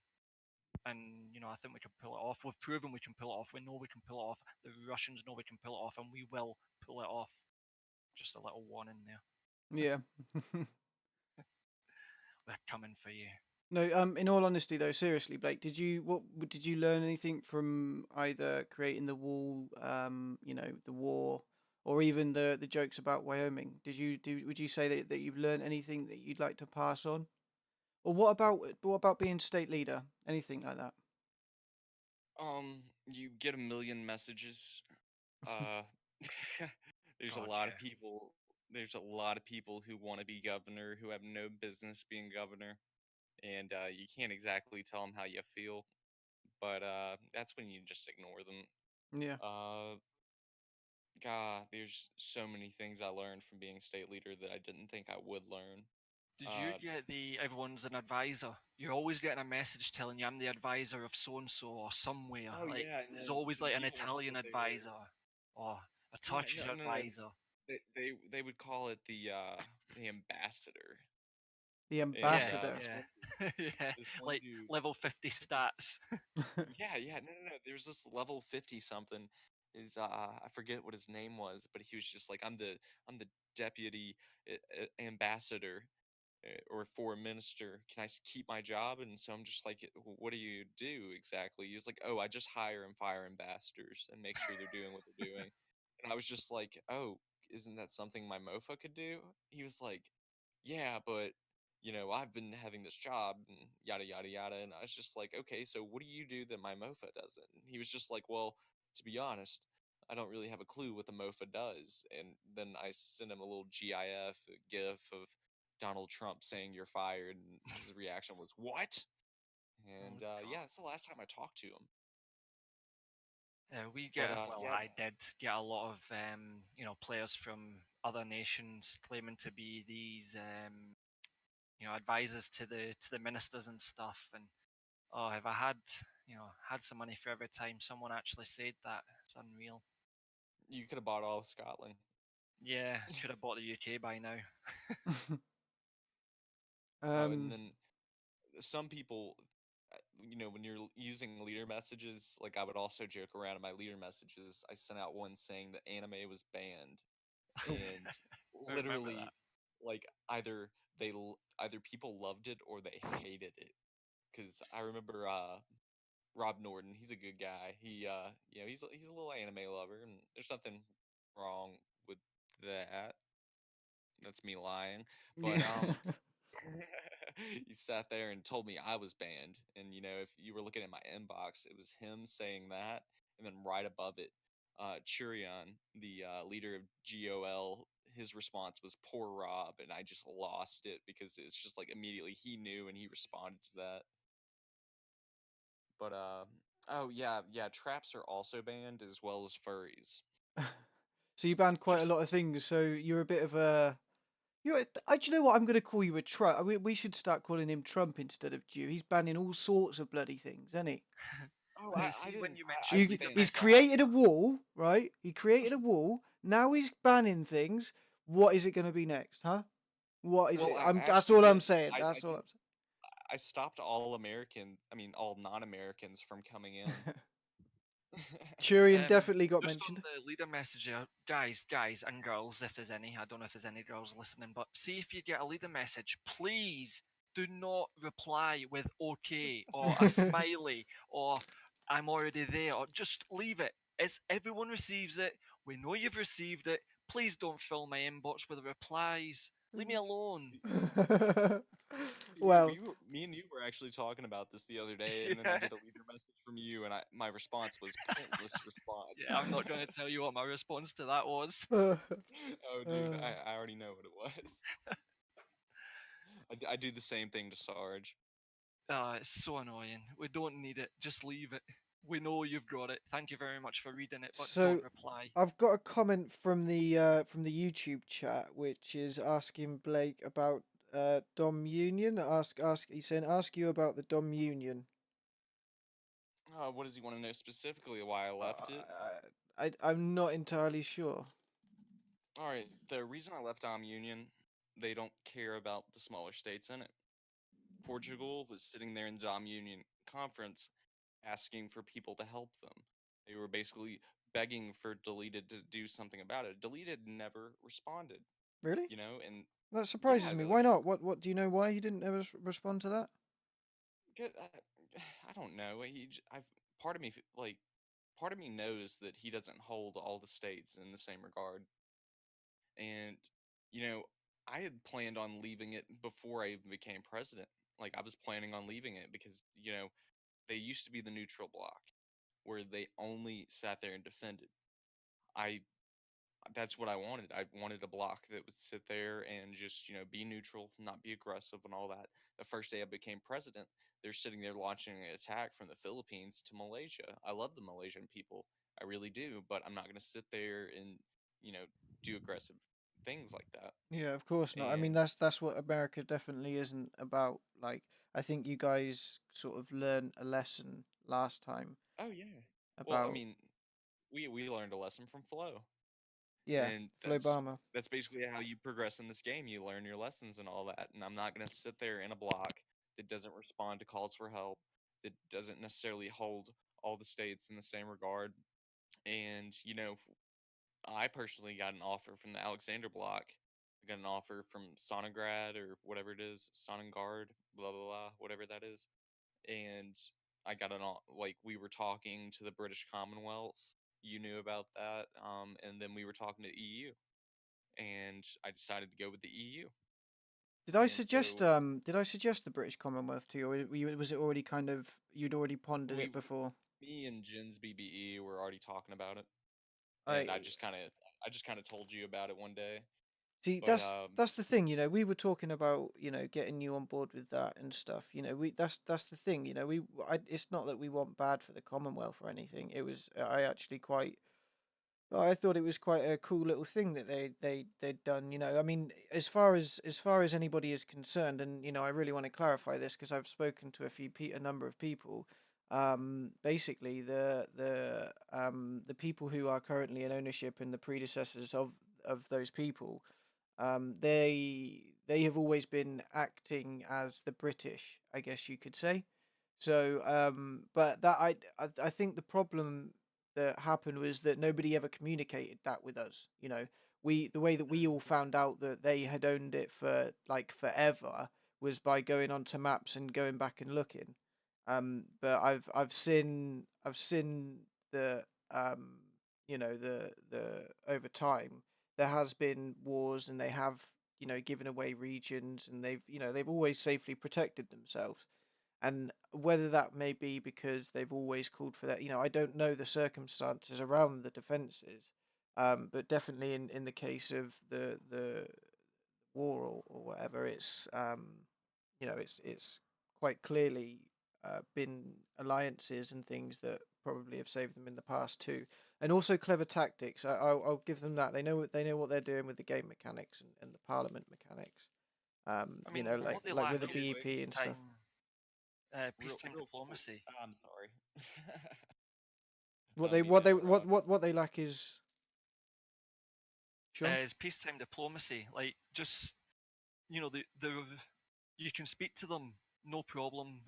and I think we can pull it off. We've proven we can pull it off. We know we can pull it off. The Russians know we can pull it off, and we will pull it off. Just a little warning there. Yeah. We're coming for you. No, in all honesty though, seriously, Blake, did you learn anything from either creating the wall, the war, or even the jokes about Wyoming? Would you say that you've learned anything that you'd like to pass on? Or what about being state leader? Anything like that? You get a million messages. Uh, there's a God, lot yeah. of people. There's a lot of people who want to be governor who have no business being governor, and you can't exactly tell them how you feel. But that's when you just ignore them. Yeah. Uh, God, there's so many things I learned from being state leader that I didn't think I would learn. Did you get the everyone's an advisor? You're always getting a message telling you I'm the advisor of so and so or somewhere. Oh Like yeah, there's and always then like an people would Italian say they were. advisor or a Yeah, Turkish no. advisor. They would call it the ambassador. The Yeah, And ambassador. yeah, this one like dude, level 50 stats. yeah, no. There's this level 50 something. Is I forget what his name was, but he was just like, I'm the deputy ambassador, or foreign minister. Can I keep my job? And so I'm just like, what do you do exactly? He was like, oh, I just hire and fire ambassadors and make sure they're doing what they're doing. And I was just like, oh, isn't that something my mofa could do? He was like, yeah, but I've been having this job and yada yada yada. And I was just like, okay, so what do you do that my mofa doesn't? And he was just like, well, to be honest, I don't really have a clue what the mofa does. And then I sent him a little GIF, a GIF of Donald Trump saying you're fired, and his reaction was, what? Oh, And God. yeah, that's the last time I talked to him. We But get, well, yeah, I did get a lot of players from other nations claiming to be these advisors to the ministers and stuff. And oh, have I had some money for every time someone actually said that? It's unreal. you could have bought all of Scotland. Yeah, could have bought the UK by now. Oh, and um, then some people, when you're using leader messages, like I would also joke around in my leader messages. I sent out one saying that anime was banned, and I remember literally, that. like either people loved it or they hated it. because I remember Rob Norton. He's a good guy. He he's a little anime lover, and there's nothing wrong with that. That's me lying, but Yeah. he sat there and told me I was banned. And if you were looking at my inbox, it was him saying that, and then right above it, Churion, the leader of GOL, his response was "Poor Rob," and I just lost it because it's just like immediately he knew and he responded to that. But oh yeah, traps are also banned as well as furries. So you banned quite a Just lot of things. So you're a bit of a. Do you know what? I'm going to call you a Trump. I mean, we should start calling him Trump instead of Jew. He's banning all sorts of bloody things, isn't he? Oh, see when you I mentioned didn't leader ban He's stuff. created a wall, right? He created a wall. Now he's banning things. What is it going to be next, huh? What is Well, it? I That's actually all I'm did. saying. I That's all did. I'm I stopped all all non-Americans from coming in. saying. Tyrion um, definitely got just on mentioned. the leader message, guys and girls, if there's any, I don't know if there's any girls listening, but see if you get a leader message, please do not reply with okay or a smiley or I'm already there, or just leave it. Everyone receives it. We know you've received it. Please don't fill my inbox with replies. Leave me alone. See, Well, me and you were actually talking about this the other day, and then I Yeah. get a leader message from you, and my response was pointless response. Yeah, I'm not going to tell you what my response to that was. Oh, dude, uh, I already know what it was. I do the same thing to Sarge. It's so annoying. We don't need it. Just leave it. We know you've got it. Thank you very much for reading it, but so don't reply. I've got a comment from the YouTube chat, which is asking Blake about DUM Union. He's saying ask you about the DUM Union. What does he want to know specifically? Why I left it? I'm not entirely sure. All right, the reason I left DUM Union, they don't care about the smaller states in it. Portugal was sitting there in the DUM Union conference asking for people to help them. They were basically begging for Deleted to do something about it. Deleted never responded, Really? and That yeah, surprises me. Why not? What do you know why he didn't ever respond to that? I don't know. Part of me part of me knows that he doesn't hold all the states in the same regard, and you know, I had planned on leaving it before I even became president. Like I was planning on leaving it because they used to be the neutral bloc, where they only sat there and defended. I That's what I wanted. I wanted a bloc that would sit there and just, be neutral, not be aggressive and all that. The first day I became president, they're sitting there launching an attack from the Philippines to Malaysia. I love the Malaysian people. I really do, but I'm not going to sit there and, you know, do aggressive things like that. Yeah, of course not. I mean, And that's what America definitely isn't about. Like, I think you guys sort of learned a lesson last time oh yeah. Well, I about, mean, we learned a lesson from Flo. yeah, And Flobama. that's basically how you progress in this game. You learn your lessons and all that. And I'm not going to sit there in a block that doesn't respond to calls for help, that doesn't necessarily hold all the states in the same regard. And I personally got an offer from the Alexander block. I got an offer from Sonograd or whatever it is, Sonengard, blah blah blah, whatever that is. And I got like we were talking to the British Commonwealth. You knew about that, and then we were talking to EU, and I decided to go with the EU. And so Did I suggest the British Commonwealth to you, or was it already kind of you'd already pondered it before? me and Jin's BBE were already talking about it, and I I just kind of told you about it one day. See, But that's the thing, we were talking about, getting you on board with that and stuff. That's the thing, it's not that we want bad for the Commonwealth or anything. It was I actually I thought it was quite a cool little thing that they'd done. I mean, as far as anybody is concerned, and I really want to clarify this because I've spoken to a number of people. Basically, the people who are currently in ownership and the predecessors of those people, they have always been acting as the British, I guess you could say. So, but I think the problem that happened was that nobody ever communicated that with us. The way that we all found out that they had owned it for like forever was by going onto maps and going back and looking. But I've seen the you know the over time there has been wars, and they have given away regions, and they've always safely protected themselves. And whether that may be because they've always called for that, I don't know the circumstances around the defenses, but definitely in the case of the war or whatever, it's quite clearly been alliances and things that probably have saved them in the past too, and also clever tactics. I'll give them that. They know what they're doing with the game mechanics and the parliament mechanics. I mean, Like what they with the lack is BEP and stuff. peacetime Real diplomacy. I'm sorry. What Don't they mean what to they interrupt. what they lack is Sean? Is peacetime diplomacy. Like, just the you can speak to them, no problem.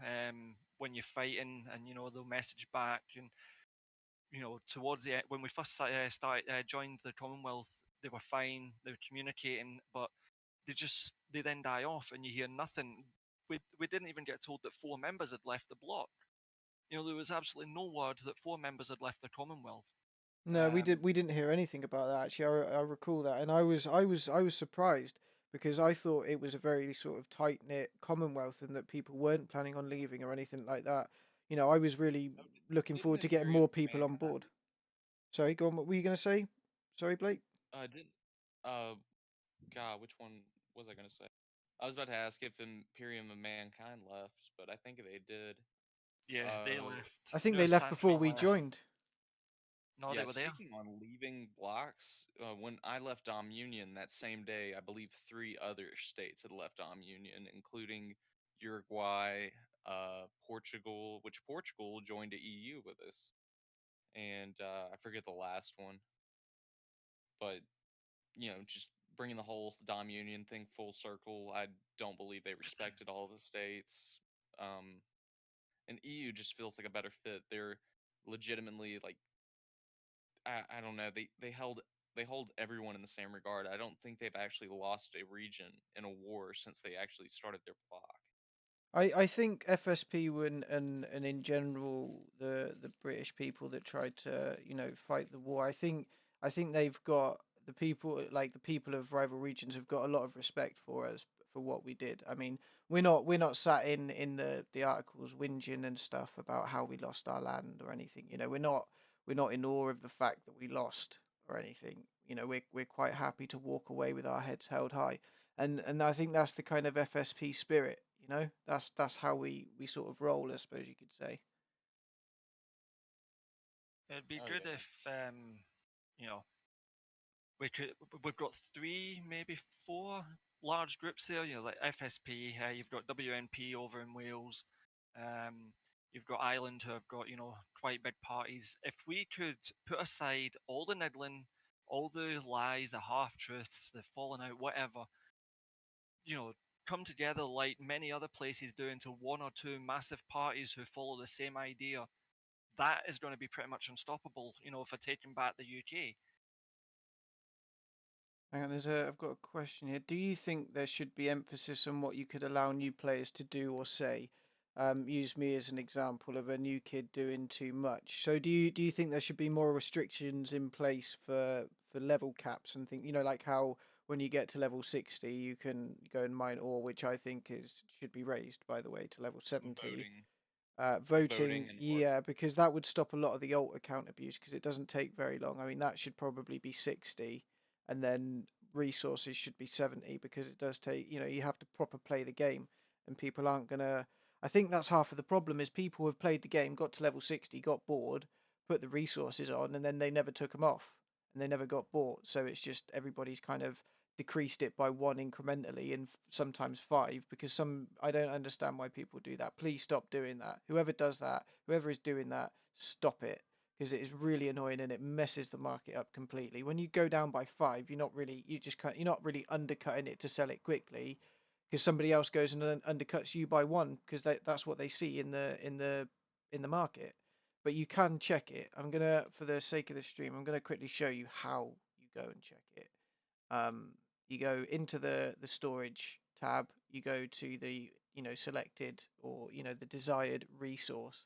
When you're fighting, and they'll message back, and towards the when we first joined the Commonwealth, they were fine, they were communicating, but they then die off, and you hear nothing. We didn't even get told that 4 members had left the bloc. There was absolutely no word that 4 members had left the Commonwealth. No, we didn't hear anything about that actually. I recall that, and I was surprised because I thought it was a very sort of tight knit Commonwealth and that people weren't planning on leaving or anything like that. I was really Oh, looking didn't forward to getting Imperium more people on Mankind? board. Sorry, go on. What were you going to say? Sorry, Blake. Did God, which one was I gonna say? I was about to ask if Imperium of Mankind left, but I think they did. Yeah, they left. I think New they left before Assange we left. joined. No, they Yeah, were there. speaking on leaving blocks, when I left DUM Union that same day, I believe 3 other states had left DUM Union, including Uruguay, Portugal, which Portugal joined the EU with us, and I forget the last one. But just bringing the whole DUM Union thing full circle, I don't believe they respected all the states. And EU just feels like a better fit. They're legitimately like I don't know. They hold everyone in the same regard. I don't think they've actually lost a region in a war since they actually started their block. I think FSP and in general the British people that tried to fight the war. I think they've got the people of rival regions have got a lot of respect for us for what we did. I mean, we're not sat in the articles whinging and stuff about how we lost our land or anything. We're not in awe of the fact that we lost or anything. We're quite happy to walk away with our heads held high. And I think that's the kind of FSP spirit, that's how we sort of roll, I suppose you could say. It'd be Oh, good yeah. if we've got 3, maybe 4 large groups there. Like FSP. You've got WNP over in Wales. You've got Ireland, who have got quite big parties. If we could put aside all the niggling, all the lies, the half truths, the falling out, whatever, come together like many other places do into 1 or 2 massive parties who follow the same idea, that is going to be pretty much unstoppable, for taking back the UK. Hang on, I've got a question here. Do you think there should be emphasis on what you could allow new players to do or say? Use me as an example of a new kid doing too much. So do you think there should be more restrictions in place for level caps and things? Like how when you get to level 60, you can go and mine ore, which I think should be raised, by the way, to level 70. Voting, and yeah, because that would stop a lot of the alt account abuse because it doesn't take very long. I mean, that should probably be 60, and then resources should be 70 because it does take, you have to proper play the game, and people aren't gonna. I think that's half of the problem is people have played the game, got to level 60, got bored, put the resources on, and then they never took them off, and they never got bought. So it's just everybody's kind of decreased it by 1 incrementally and sometimes 5 because I don't understand why people do that. Please stop doing that. Whoever does that, whoever is doing that, stop it because it is really annoying and it messes the market up completely. When you go down by 5, you're not really undercutting it to sell it quickly because somebody else goes and undercuts you by 1 because that's what they see in the market. But you can check it. For the sake of the stream, I'm gonna quickly show you how you go and check it. You go into the storage tab, you go to the selected or the desired resource,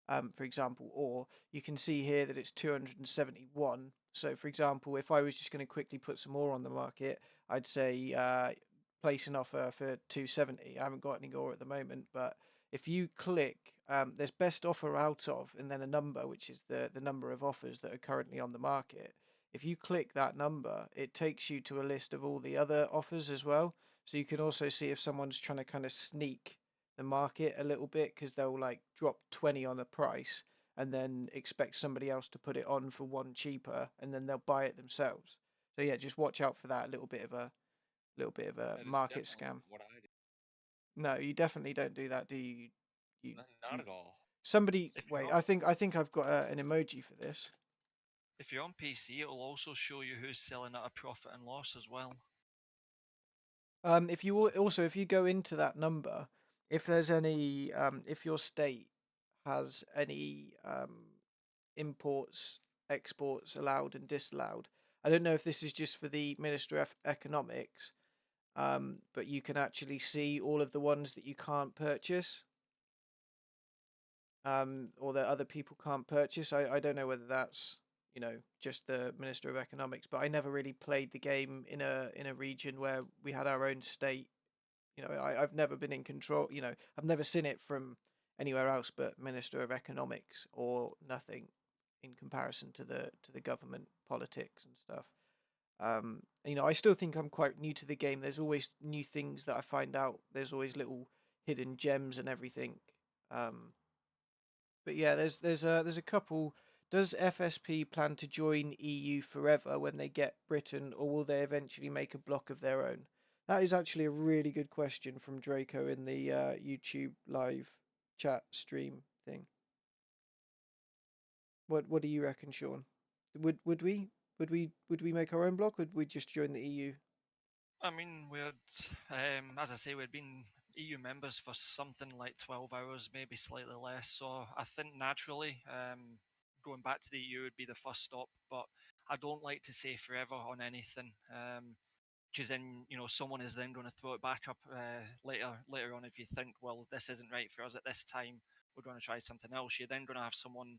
for example, or you can see here that it's 271. So, for example, if I was just going to quickly put some more on the market, I'd say place an offer for 270. I haven't got any ore at the moment, but if you click, there's best offer out of, and then a number, which is the number of offers that are currently on the market. If you click that number, it takes you to a list of all the other offers as well. So you can also see if someone's trying to kind of sneak the market a little bit, because they'll like drop 20 on the price and then expect somebody else to put it on for one cheaper, and then they'll buy it themselves. So yeah, just watch out for that. A little bit of a That is market definitely scam. what I do. No, you definitely don't do that, do you? Not You at all. somebody If you're wait. on, I think I've got an emoji for this. if you're on PC, it'll also show you who's selling at a profit and loss as well. If you also, if you go into that number, if there's any, if your state has any imports, exports allowed and disallowed. I don't know if this is just for the Minister of Economics, but you can actually see all of the ones that you can't purchase, or that other people can't purchase. I don't know whether that's just the Minister of Economics, but I never really played the game in a region where we had our own state. I've never been in control. I've never seen it from anywhere else but Minister of Economics, or nothing in comparison to the government politics and stuff. I still think I'm quite new to the game. There's always new things that I find out. There's always little hidden gems and everything. But yeah, there's a couple. Does FSP plan to join EU forever when they get Britain, or will they eventually make a block of their own? That is actually a really good question from Draco in the YouTube live chat stream thing. What do you reckon, Sean? Would we make our own block, or would we just join the EU? I mean, as I say, we'd been EU members for something like 12 hours, maybe slightly less. So I think naturally, going back to the EU would be the first stop. But I don't like to say forever on anything, because then someone is then going to throw it back up later on. If you think, well, this isn't right for us at this time, we're going to try something else. You're then going to have someone,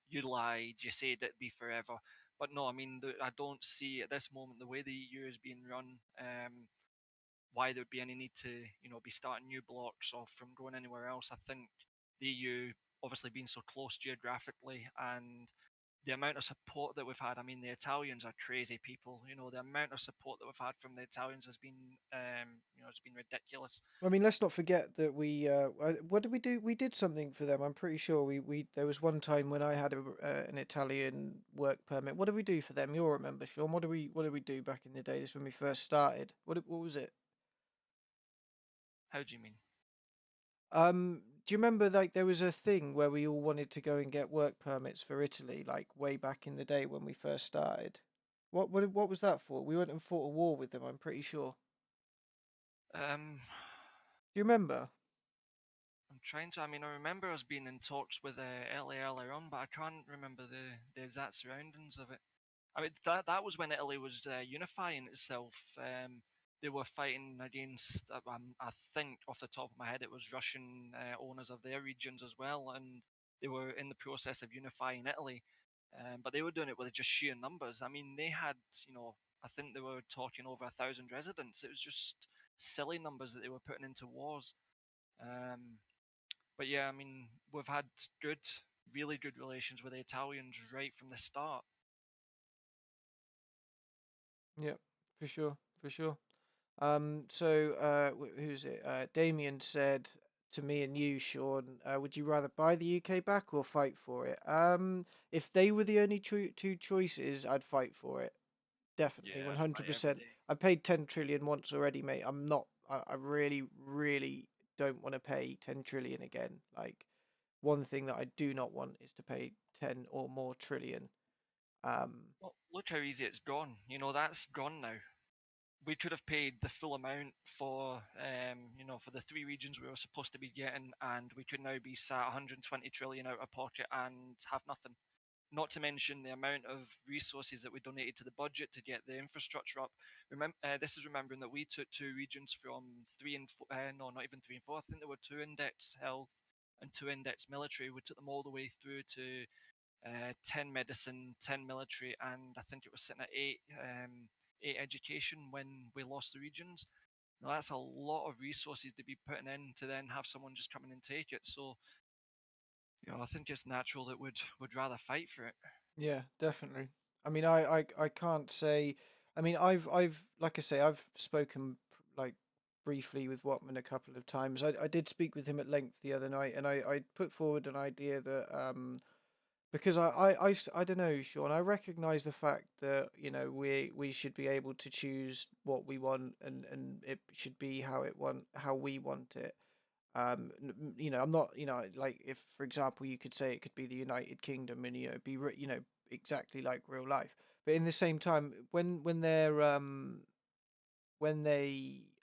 you lied, you said it'd be forever. But no, I mean, I don't see at this moment the way the EU is being run, why there would be any need to, be starting new blocks or from going anywhere else. I think the EU, obviously being so close geographically, and the amount of support that we've had. I mean, the Italians are crazy people. The amount of support that we've had from the Italians has been, has been ridiculous. I mean, let's not forget that we. What did we do? We did something for them. I'm pretty sure we. There was one time when I had an Italian work permit. What did we do for them? You'll remember, Sean. What did we do back in the day? This when we first started. What was it? How do you mean? Do you remember, like, there was a thing where we all wanted to go and get work permits for Italy, like way back in the day when we first started? What was that for? We went and fought a war with them, I'm pretty sure. Do you remember? I'm trying to. I mean, I remember us being in talks with Italy earlier on, but I can't remember the exact surroundings of it. I mean, that was when Italy was unifying itself. They were fighting against, I think off the top of my head, it was Russian owners of their regions as well, and they were in the process of unifying Italy. But they were doing it with just sheer numbers. I mean, they had, I think they were talking over 1,000 residents. It was just silly numbers that they were putting into wars. But yeah, I mean, we've had really good relations with the Italians right from the start. Yeah, for sure, for sure. Who's it? Damien said to me and you, Sean, would you rather buy the UK back or fight for it? If they were the only two choices, I'd fight for it. Definitely, Yeah, I'd fight every 100%. day. I paid 10 trillion once already, mate. I'm not. I really, really don't want to pay 10 trillion again. Like, one thing that I do not want is to pay 10 or more trillion. Well, look how easy it's gone. That's gone now. We could have paid the full amount for, for the 3 regions we were supposed to be getting, and we could now be sat 120 trillion out of pocket and have nothing. not to mention the amount of resources that we donated to the budget to get the infrastructure up. This is remembering that we took 2 regions from 3 and no, not even 3 and 4. I think there were 2 index health and 2 index military. We took them all the way through to 10 medicine, 10 military, and I think it was sitting at 8 education when we lost the regions. Now that's a lot of resources to be putting in to then have someone just come in and take it. So, I think it's natural that would rather fight for it. Yeah, definitely. I mean, I can't say. I mean, I've like I say, I've spoken like briefly with Watman a couple of times. I did speak with him at length the other night, and I put forward an idea that because I don't know, Sean. I recognise the fact that we should be able to choose what we want, and it should be how we want it. I'm not, like if, for example, you could say it could be the United Kingdom, and be exactly like real life. But in the same time, when they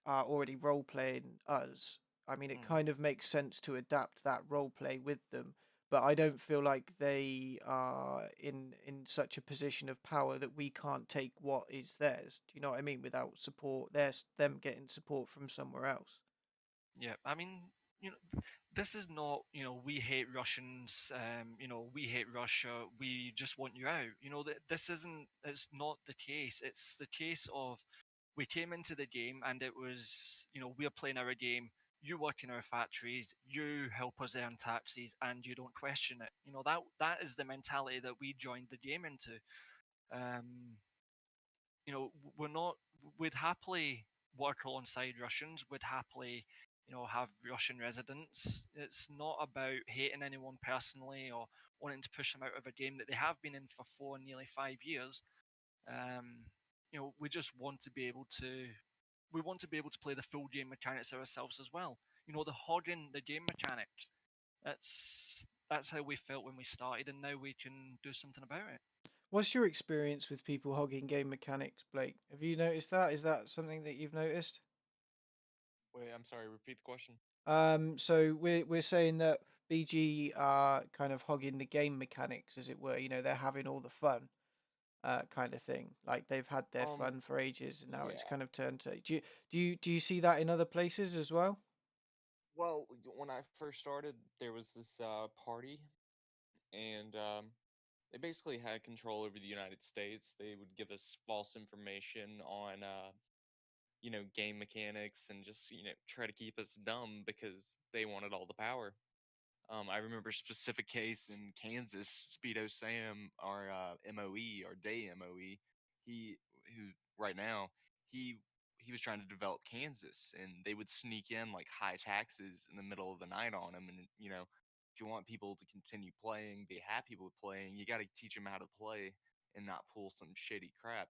are already role playing us, I mean, it kind of makes sense to adapt that role play with them. But I don't feel like they are in such a position of power that we can't take what is theirs. Do you know what I mean? Without support, them getting support from somewhere else. Yeah, I mean, this is not, we hate Russians, we hate Russia, we just want you out. This isn't, it's not the case. It's the case of we came into the game and it was, we're playing our game, you work in our factories, you help us earn taxes, and you don't question it. That is the mentality that we joined the game into. Um, we're not, we'd happily work alongside Russians, we'd happily, have Russian residents. It's not about hating anyone personally or wanting to push them out of a game that they have been in for 4, nearly 5 years. We just want to be able to, play the full game mechanics ourselves as well. The hogging the game mechanics. That's how we felt when we started, and now we can do something about it. What's your experience with people hogging game mechanics, Blake? Have you noticed that? Is that something that you've noticed? Wait, I'm sorry. Repeat the question. So we're saying that BG are kind of hogging the game mechanics, as it were. They're having all the fun, kind of thing. Like they've had their fun for ages, and now it's Yeah. kind of turned to. Do you see that in other places as well? Well, when I first started, there was this party, and they basically had control over the United States. They would give us false information on, game mechanics, and just try to keep us dumb because they wanted all the power. I remember a specific case in Kansas, Speedo Sam, our MOE, our day MOE. Who right now he he was trying to develop Kansas, and they would sneak in like high taxes in the middle of the night on him. And if you want people to continue playing, be happy with playing, you got to teach them how to play and not pull some shitty crap.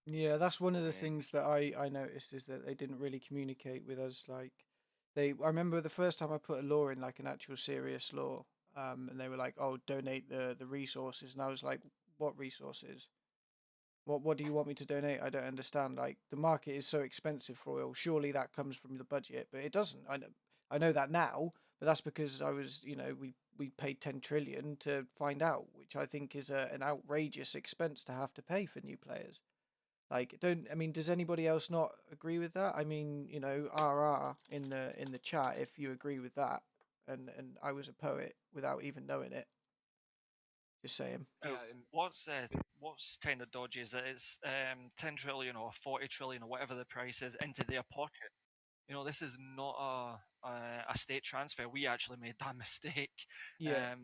Yeah, that's one of the And things that I noticed is that they didn't really communicate with us. Like, I remember the first time I put a law in, like an actual serious law, and they were like, "Oh, donate the resources," and I was like, "What resources? What do you want me to donate? I don't understand. Like, the market is so expensive for oil. Surely that comes from the budget, but it doesn't. I know that now, but that's because we paid 10 trillion to find out, which I think is an outrageous expense to have to pay for new players." Like, does anybody else not agree with that? I mean, RR in the chat if you agree with that. And I was a poet without even knowing it. Just saying. yeah, and What's kind of dodgy is that it's 10 trillion or 40 trillion or whatever the price is into their pocket. This is not a state transfer. We actually made that mistake. Yeah.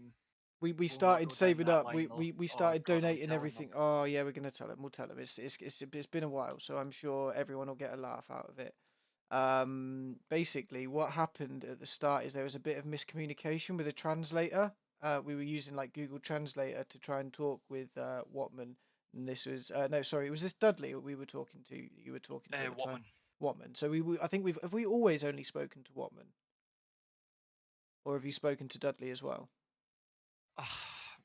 We We'll not started go down saving that up. line though. We Oh started God, I'm donating telling everything. them. Oh yeah, we're gonna tell them. We'll tell them. It's been a while, so I'm sure everyone will get a laugh out of it. Basically, what happened at the start is there was a bit of miscommunication with a translator. We were using like Google Translator to try and talk with Watman, and this was no, sorry, it was this Dudley we were talking to. You were talking to at the time. Watman. So I think have we always only spoken to Watman, or have you spoken to Dudley as well?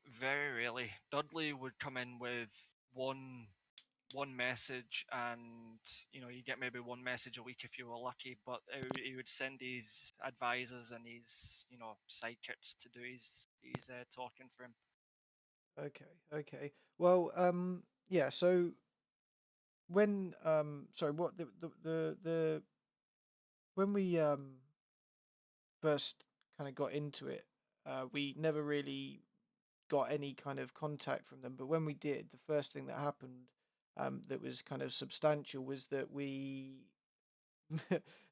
Very rarely. Dudley would come in with one message, and you get maybe one message a week if you were lucky, but he would send his advisors and his sidekicks to do his talking for him. Okay. Well, yeah. So when sorry, what the when we first kind of got into it, we never really got any kind of contact from them. But when we did, the first thing that happened, that was kind of substantial, was that we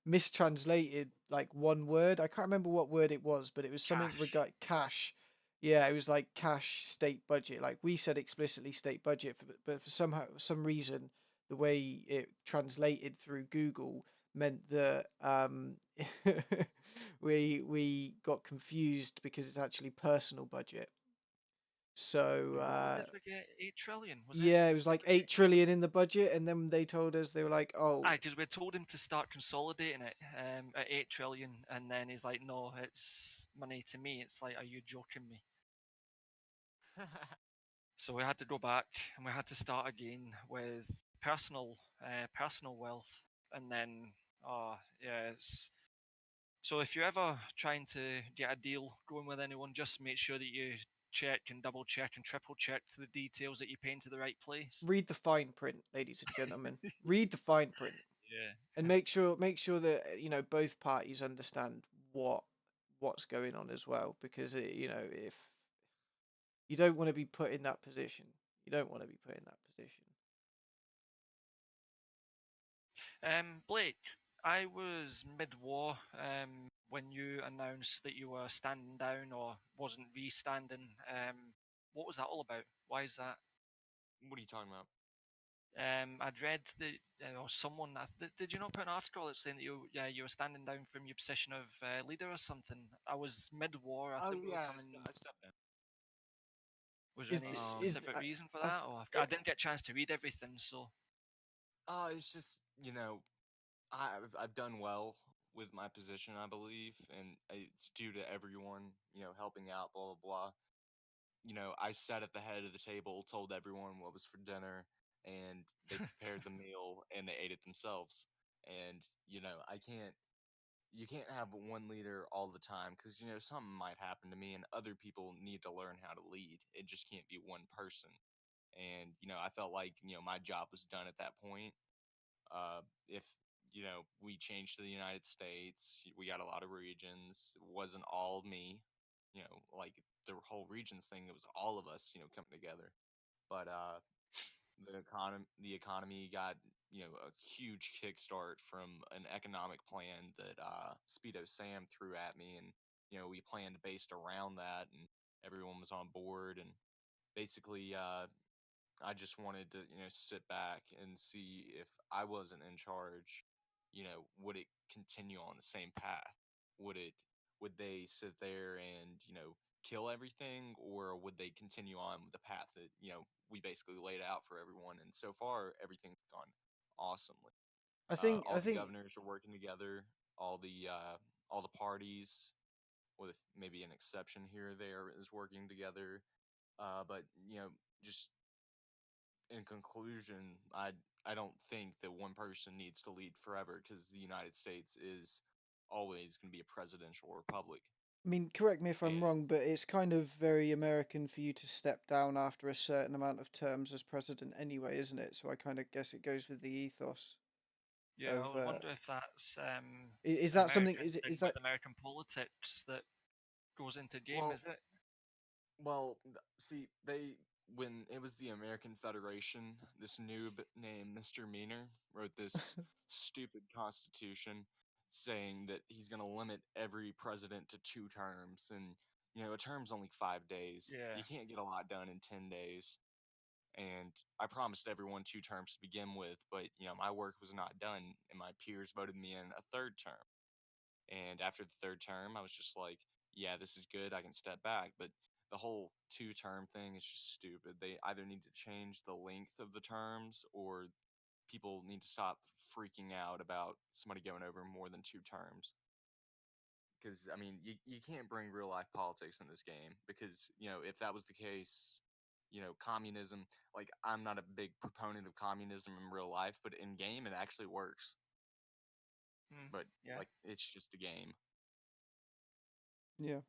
mistranslated like one word. I can't remember what word it was, but it was something Cash. regarding cash. Yeah, it was like cash state budget. Like we said explicitly state budget, but for some reason, the way it translated through Google meant that we got confused because it's actually personal budget. So What did we get? 8 trillion, was it? yeah, it was like 8 trillion in the budget, and then they told us, they were like, oh, Aye, because we told him to start consolidating it at 8 trillion, and then he's like, no, it's money to me. It's like, are you joking me? So we had to go back and we had to start again with personal wealth, and then yeah, it's so if you're ever trying to get a deal going with anyone, just make sure that you check and double check and triple check the details that you pay into the right place. read the fine print, ladies and gentlemen. Read the fine print, Yeah. and make sure that both parties understand what's going on as well, because if you don't want to be put in that position, Blake, I was mid-war when you announced that you were standing down or wasn't re-standing. What was that all about? Why is that? What are you talking about? I'd read that or someone. Did you not put an article that's saying that you were standing down from your position of leader or something? I was mid-war. I think we were coming. I stepped down. Was there Is any is specific reason for I that, or I didn't get a chance to read everything, so. It's just I've done well with my position, I believe, and it's due to everyone helping out, blah blah blah. I sat at the head of the table, told everyone what was for dinner, and they prepared the meal and they ate it themselves. And you can't have one leader all the time because something might happen to me, and other people need to learn how to lead. It just can't be one person. And I felt like my job was done at that point. If we changed to the United States, we got a lot of regions. It wasn't all me, like the whole regions thing. It was all of us, coming together. But the economy got a huge kickstart from an economic plan that Speedo Sam threw at me, and we planned based around that, and everyone was on board, and basically I just wanted to, sit back and see if I wasn't in charge, would it continue on the same path? Would they sit there and, kill everything, or would they continue on with the path that, we basically laid out for everyone? And so far, everything's gone awesomely. I think All I the think governors are working together, all the parties, with maybe an exception here or there, is working together. But just in conclusion, I don't think that one person needs to lead forever, because the United States is always going to be a presidential republic. I mean, correct me if I'm And wrong, but it's kind of very American for you to step down after a certain amount of terms as president anyway, isn't it? So I kind of guess it goes with the ethos Yeah, of. I wonder if that's Is an that something? American thing Is that? with American politics that goes into game, well, is it? see, when it was the American Federation, this noob named Mr. Meaner wrote this stupid constitution saying that he's going to limit every president to 2 terms, and a term's only 5 days. Yeah. You can't get a lot done in 10 days. And I promised everyone 2 terms to begin with, but my work was not done, and my peers voted me in a third term. And after the third term, I was just like, yeah, this is good. I can step back. But the whole 2 term thing is just stupid. They either need to change the length of the terms, or people need to stop freaking out about somebody going over more than 2 terms. Because, I mean, you can't bring real life politics in this game, because, if that was the case, communism, like, I'm not a big proponent of communism in real life, but in game, it actually works. But, Yeah. like, it's just a game. Yeah,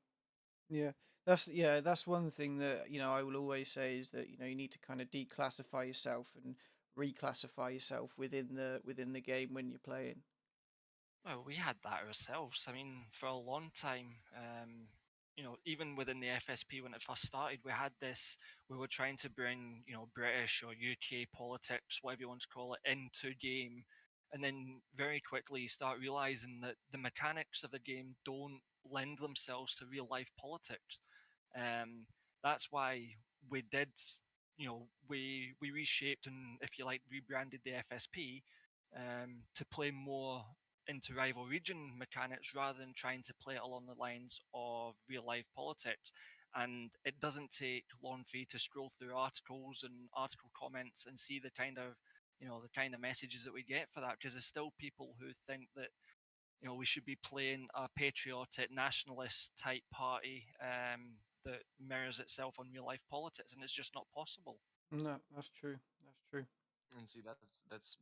yeah. That's one thing that I will always say is that you need to kind of declassify yourself and reclassify yourself within the game when you're playing. Well, we had that ourselves. I mean, for a long time, even within the FSP when it first started, we had this. We were trying to bring, British or UK politics, whatever you want to call it, into game, and then very quickly you start realizing that the mechanics of the game don't lend themselves to real life politics. Um, that's why we did, we reshaped and, if you like, rebranded the FSP to play more into rival region mechanics rather than trying to play it along the lines of real life politics. And it doesn't take long for you to scroll through articles and article comments and see the kind of messages that we get for that, because there's still people who think that we should be playing a patriotic nationalist type party that mirrors itself on real life politics, and it's just not possible. No, that's true. That's true. And see, that's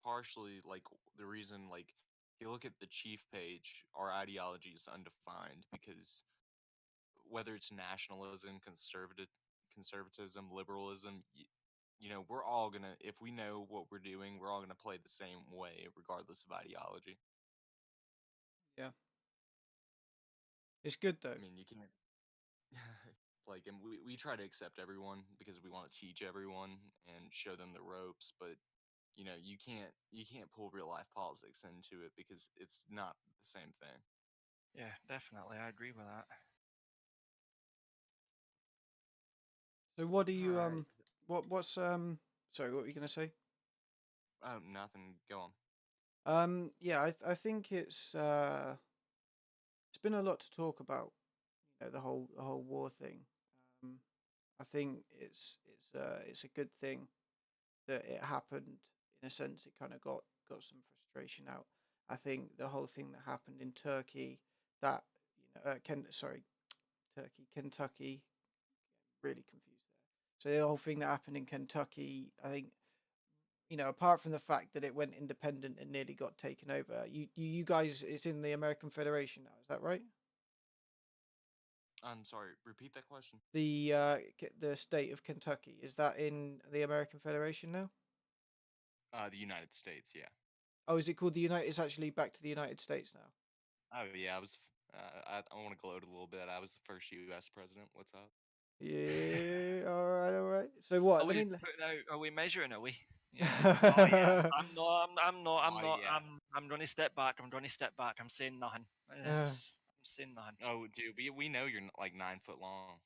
partially like the reason. Like, if you look at the chief page, our ideology is undefined because whether it's nationalism, conservatism, liberalism, we're all gonna, if we know what we're doing, we're all gonna play the same way, regardless of ideology. Yeah. It's good though. I mean, you can't. Like, and we try to accept everyone because we want to teach everyone and show them the ropes, but you can't pull real life politics into it because it's not the same thing. Yeah, definitely, I agree with that. So what do you Alright. what's sorry, what were you gonna say? Oh, nothing. Go on. Yeah, I think it's been a lot to talk about, the whole war thing. Um, I think it's a good thing that it happened. In a sense, it kind of got some frustration out. I think the whole thing that happened in Turkey, that Kentucky, really confused there. So the whole thing that happened in Kentucky, I think, apart from the fact that it went independent and nearly got taken over, you guys, it's in the American Federation now. Is that right? I'm sorry. Repeat that question. The state of Kentucky, is that in the American Federation now? The United States, yeah. Oh, is it called the United? It's actually back to the United States now. Oh yeah, I was. I want to gloat a little bit. I was the first U.S. president. What's up? Yeah. All right. All right. So what? Are we measuring? Are we? Oh yeah. I'm not. Yeah. I'm going to step back. I'm saying nothing. I'm saying nothing. Oh, dude, we know you're like 9 foot long.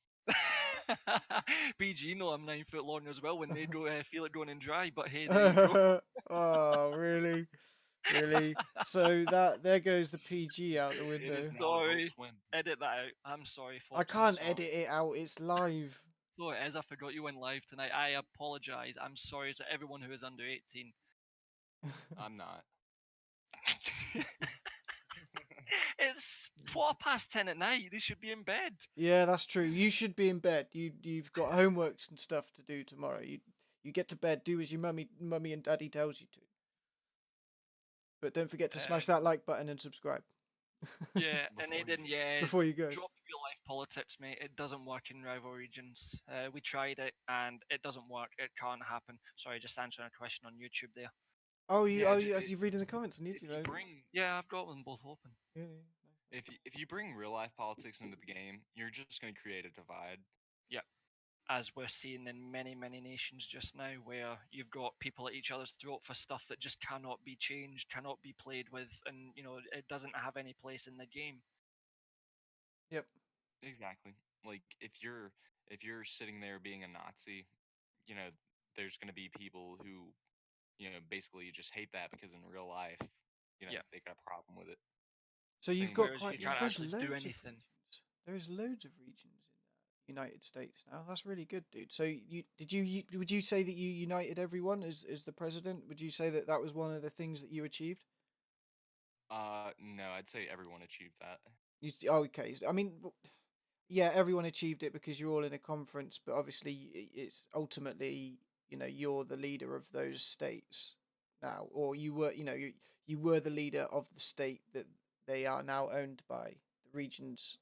PG know I'm 9 foot long as well when they go feel it going in dry. But hey, there you go. Oh, really? Really? So there goes the PG out the It window. is now Adult Sorry. Swim. Edit that out. I'm sorry, folks. I can't edit it out. It's live. So it is. I forgot you went live tonight. I apologize. I'm sorry to everyone who is under 18. I'm not. It's 10:15 at night. They should be in bed. Yeah, that's true. You should be in bed. You've got homeworks and stuff to do tomorrow. You get to bed. Do as your mummy and daddy tells you to. But don't forget to smash that like button and subscribe. Yeah, and Aiden, yeah. Before you go. Drop real life politics, mate. It doesn't work in rival regions. We tried it and it doesn't work. It can't happen. Sorry, just answering a question on YouTube there. Oh, you're reading the comments on YouTube. Yeah, I've got them both open. Yeah. If you bring real life politics into the game, you're just going to create a divide. Yeah, as we're seeing in many nations just now, where you've got people at each other's throat for stuff that just cannot be changed, cannot be played with, and it doesn't have any place in the game. Yep. Exactly. Like if you're sitting there being a Nazi, there's going to be people who, basically just hate that because in real life, they got a problem with it. So you've got quite. You can't actually do anything. There's loads of regions in the United States now. That's really good, dude. So would you say that you united everyone as the president? Would you say that was one of the things that you achieved? No, I'd say everyone achieved that. Okay. I mean, yeah, everyone achieved it because you're all in a conference, but obviously it's ultimately, you're the leader of those states now, or you were, you were the leader of the state that they are now owned by, the regions.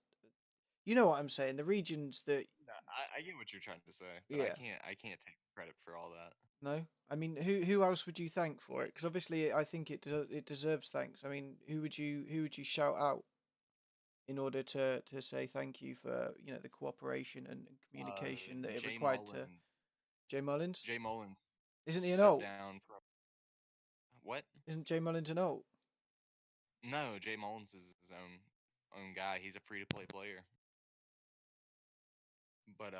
You know what I'm saying? The regions that No, I get what you're trying to say, but yeah. I can't take credit for all that. No, I mean, who else would you thank for it? Because obviously, I think it deserves thanks. I mean, who would you shout out in order to say thank you for the cooperation and communication that it Jay required to Mullins. Jay Mullins? Jay Mullins Isn't he an stepped alt? down from what? Isn't Jay Mullins an alt? No, Jay Mullins is his own guy. He's a free to play player. But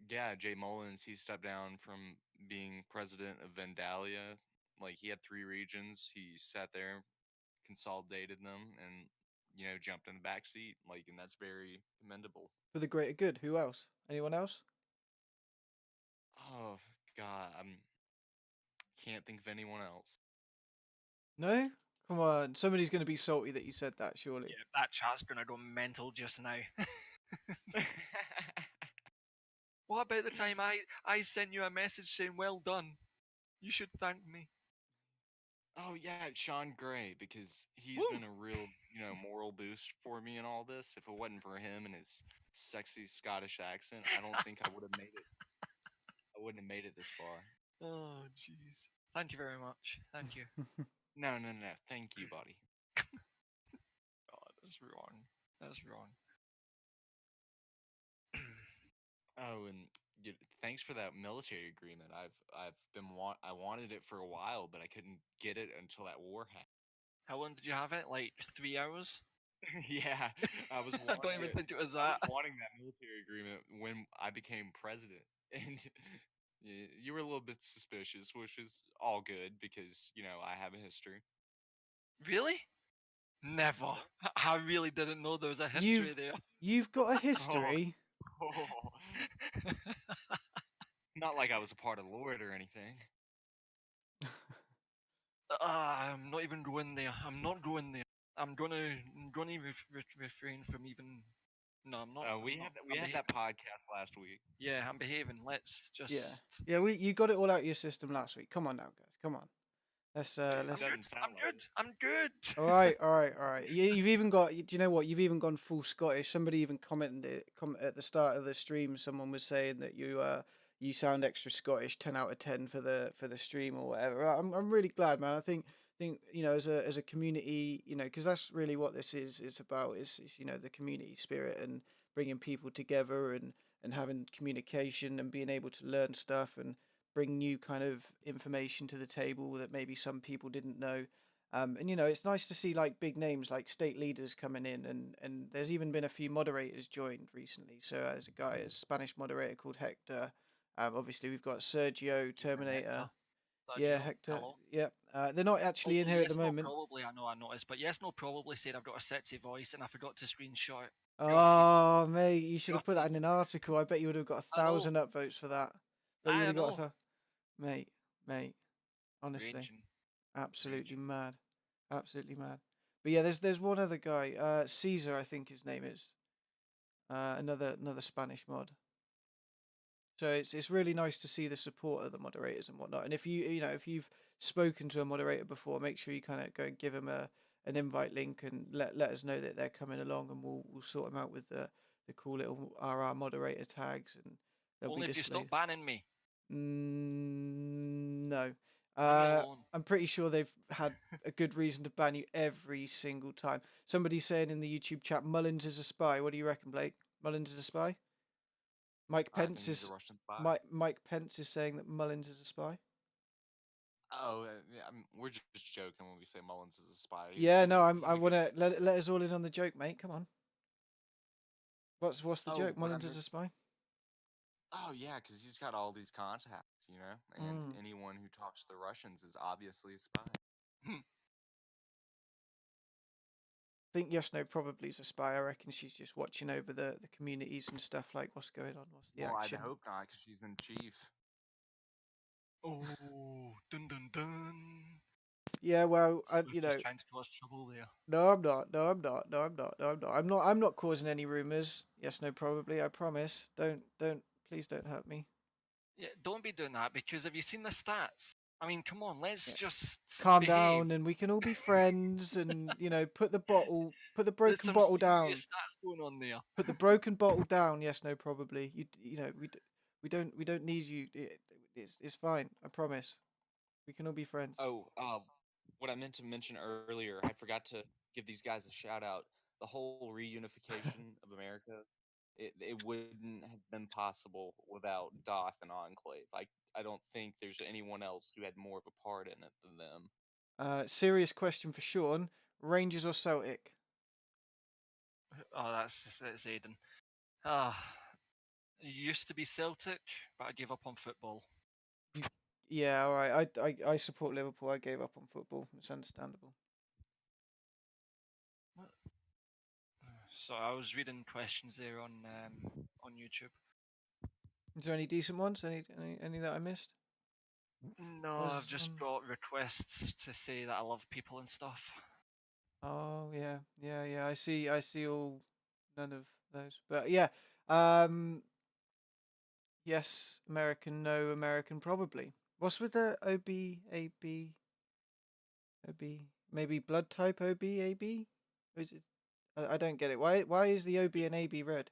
yeah, Jay Mullins, he stepped down from being president of Vandalia. Like he had 3 regions. He sat there, consolidated them, and jumped in the back seat. Like, and that's very commendable. For the greater good. Who else? Anyone else? Oh God, can't think of anyone else. No? Come on, somebody's going to be salty that you said that, surely. Yeah, that chat's gonna go mental just now. What about the time I sent you a message saying well done? You should thank me. Oh yeah, Sean Gray, because he's Woo! been a real, moral boost for me in all this. If it wasn't for him and his sexy Scottish accent, I don't think I would have made it. I wouldn't have made it this far. Oh jeez. Thank you very much. Thank you. No. Thank you, buddy. God, that's wrong. That's wrong. Oh, and thanks for that military agreement. I wanted it for a while, but I couldn't get it until that war happened. How long did you have it? Like 3 hours? Yeah, I was. I don't even think it was I that. was wanting that military agreement when I became president, and you were a little bit suspicious, which is all good because I have a history. Really? Never. I really didn't know there was a history there. You've got a history. Oh. Not like I was a part of Lord or anything. I'm not even going there. I'm not going there. I'm gonna refrain from even. No, I'm not. We had that podcast last week. Yeah, I'm behaving. Let's just. Yeah. You got it all out of your system last week. Come on now, guys. Come on. Let's. It I'm doesn't good. sound I'm like good. it. I'm good. All right. You've even got. Do you know what? You've even gone full Scottish. Somebody even commented at the start of the stream. Someone was saying that you sound extra Scottish. 10 out of 10 for the stream or whatever. I'm really glad, man. I think as a community, because that's really what this is. It's about is the community spirit and bringing people together and having communication and being able to learn stuff and bring new kind of information to the table that maybe some people didn't know. And it's nice to see like big names like state leaders coming in, and there's even been a few moderators joined recently. So there's a Spanish moderator called Hector. Obviously we've got Sergio, Terminator. Yeah, Hector. Hello. Yeah, they're not actually in here at the moment. Probably, I know, I noticed, but yes, no, probably said I've got a sexy voice and I forgot to screenshot it. Oh, mate, you should have put that in an article. I bet you would have got 1,000 upvotes for that. But you would have got mate. Honestly, Raging. absolutely mad, absolutely mad. But yeah, there's one other guy, Caesar, I think his name is, another Spanish mod. So it's really nice to see the support of the moderators and whatnot. And if if you've spoken to a moderator before, make sure you kind of go and give them an invite link and let us know that they're coming along, and we'll sort them out with the cool little RR moderator tags, and they'll Only be if you displayed. stop banning me. No. Leave me alone. I'm pretty sure they've had a good reason to ban you every single time. Somebody's saying in the YouTube chat, Mullins is a spy. What do you reckon, Blake? Mullins is a spy? Mike Pence he's a Russian spy. Mike Pence is saying that Mullins is a spy. Oh, yeah, we're just joking when we say Mullins is a spy. Yeah, no, I want to let us all in on the joke, mate. Come on. What's the joke? Mullins is a spy? Oh yeah, because he's got all these contacts, and anyone who talks to the Russians is obviously a spy. I think Yes No probably is a spy. I reckon she's just watching over the communities and stuff, like what's going on, what's the action. I'd hope not, because she's in chief. Oh, dun dun dun. Yeah, well, Trying to cause trouble there. No, I'm not. I'm not causing any rumors. Yes, no, probably. I promise. Please don't hurt me. Yeah, don't be doing that, because have you seen the stats? I mean, come on, let's Yeah. just Calm behave. down, and we can all be friends, and put the There's broken some bottle down. serious stats going on there. Put the broken bottle down. Yes, no, probably. We don't need you. It's fine. I promise. We can all be friends. Oh, what I meant to mention earlier, I forgot to give these guys a shout out. The whole reunification of America, it wouldn't have been possible without Doth and Enclave. I don't think there's anyone else who had more of a part in it than them. Serious question for Sean: Rangers or Celtic? Oh, that's Aiden. It used to be Celtic, but I gave up on football. Yeah, all right. I support Liverpool. I gave up on football. It's understandable. So I was reading questions there on YouTube. Is there any decent ones? Any that I missed? No, I've just got requests to say that I love people and stuff. Oh yeah. I see all none of those, but yeah. Yes, American, no American, probably. What's with the OB? Maybe blood type OB? Or is it? I don't get it. Why is the OB and AB red?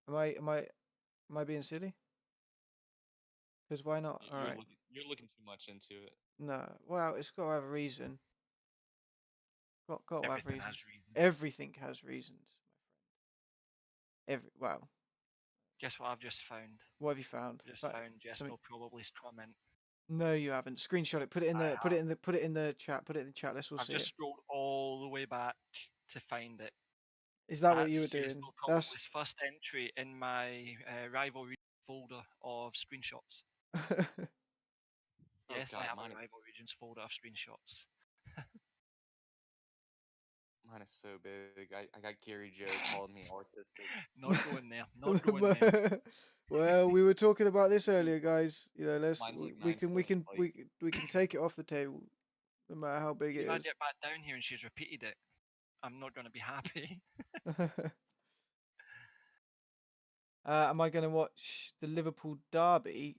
Am I being silly? Because why not? All right. You're looking too much into it. No. Well, it's got to have a reason. Got to have Everything reason. has reason. Everything has reasons, my friend. Wow. Guess what I've just found? What have you found? Just found Jess will probably's comment. No, you haven't. Screenshot it. Put it in the chat. Put it in the chat. Let's all see it. I've just scrolled all the way back to find it. Is that what you were doing? That's first entry in my rivalry folder of screenshots. Yes, I have a rival regions folder of screenshots. Mine is so big. I got Gary Joe calling me autistic. Not going there. Not going there. Well, we were talking about this earlier, guys. Let's we can take it off the table, no matter how big it is. If I get back down here and she's repeated it, I'm not going to be happy. Am I going to watch the Liverpool derby?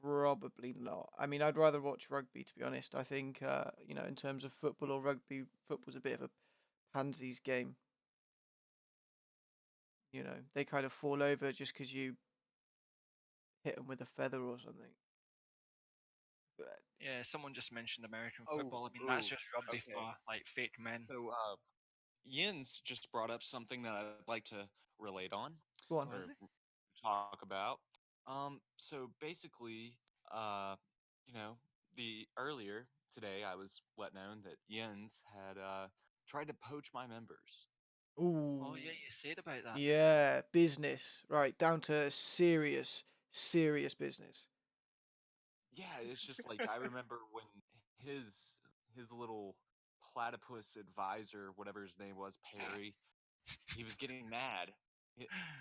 Probably not. I mean, I'd rather watch rugby, to be honest. I think, in terms of football or rugby, football's a bit of a pansies game. They kind of fall over just because you hit them with a feather or something. But... Yeah, someone just mentioned American football. I mean, that's just rugby for like fake men. So, Jens just brought up something that I'd like to relate on. Go on. Or talk about. So basically, earlier today I was let known that Jens had tried to poach my members. Ooh. Oh yeah, you said about that. Yeah, business. Right, down to serious business. Yeah, it's just like I remember when his little platypus advisor, whatever his name was, Perry, he was getting mad.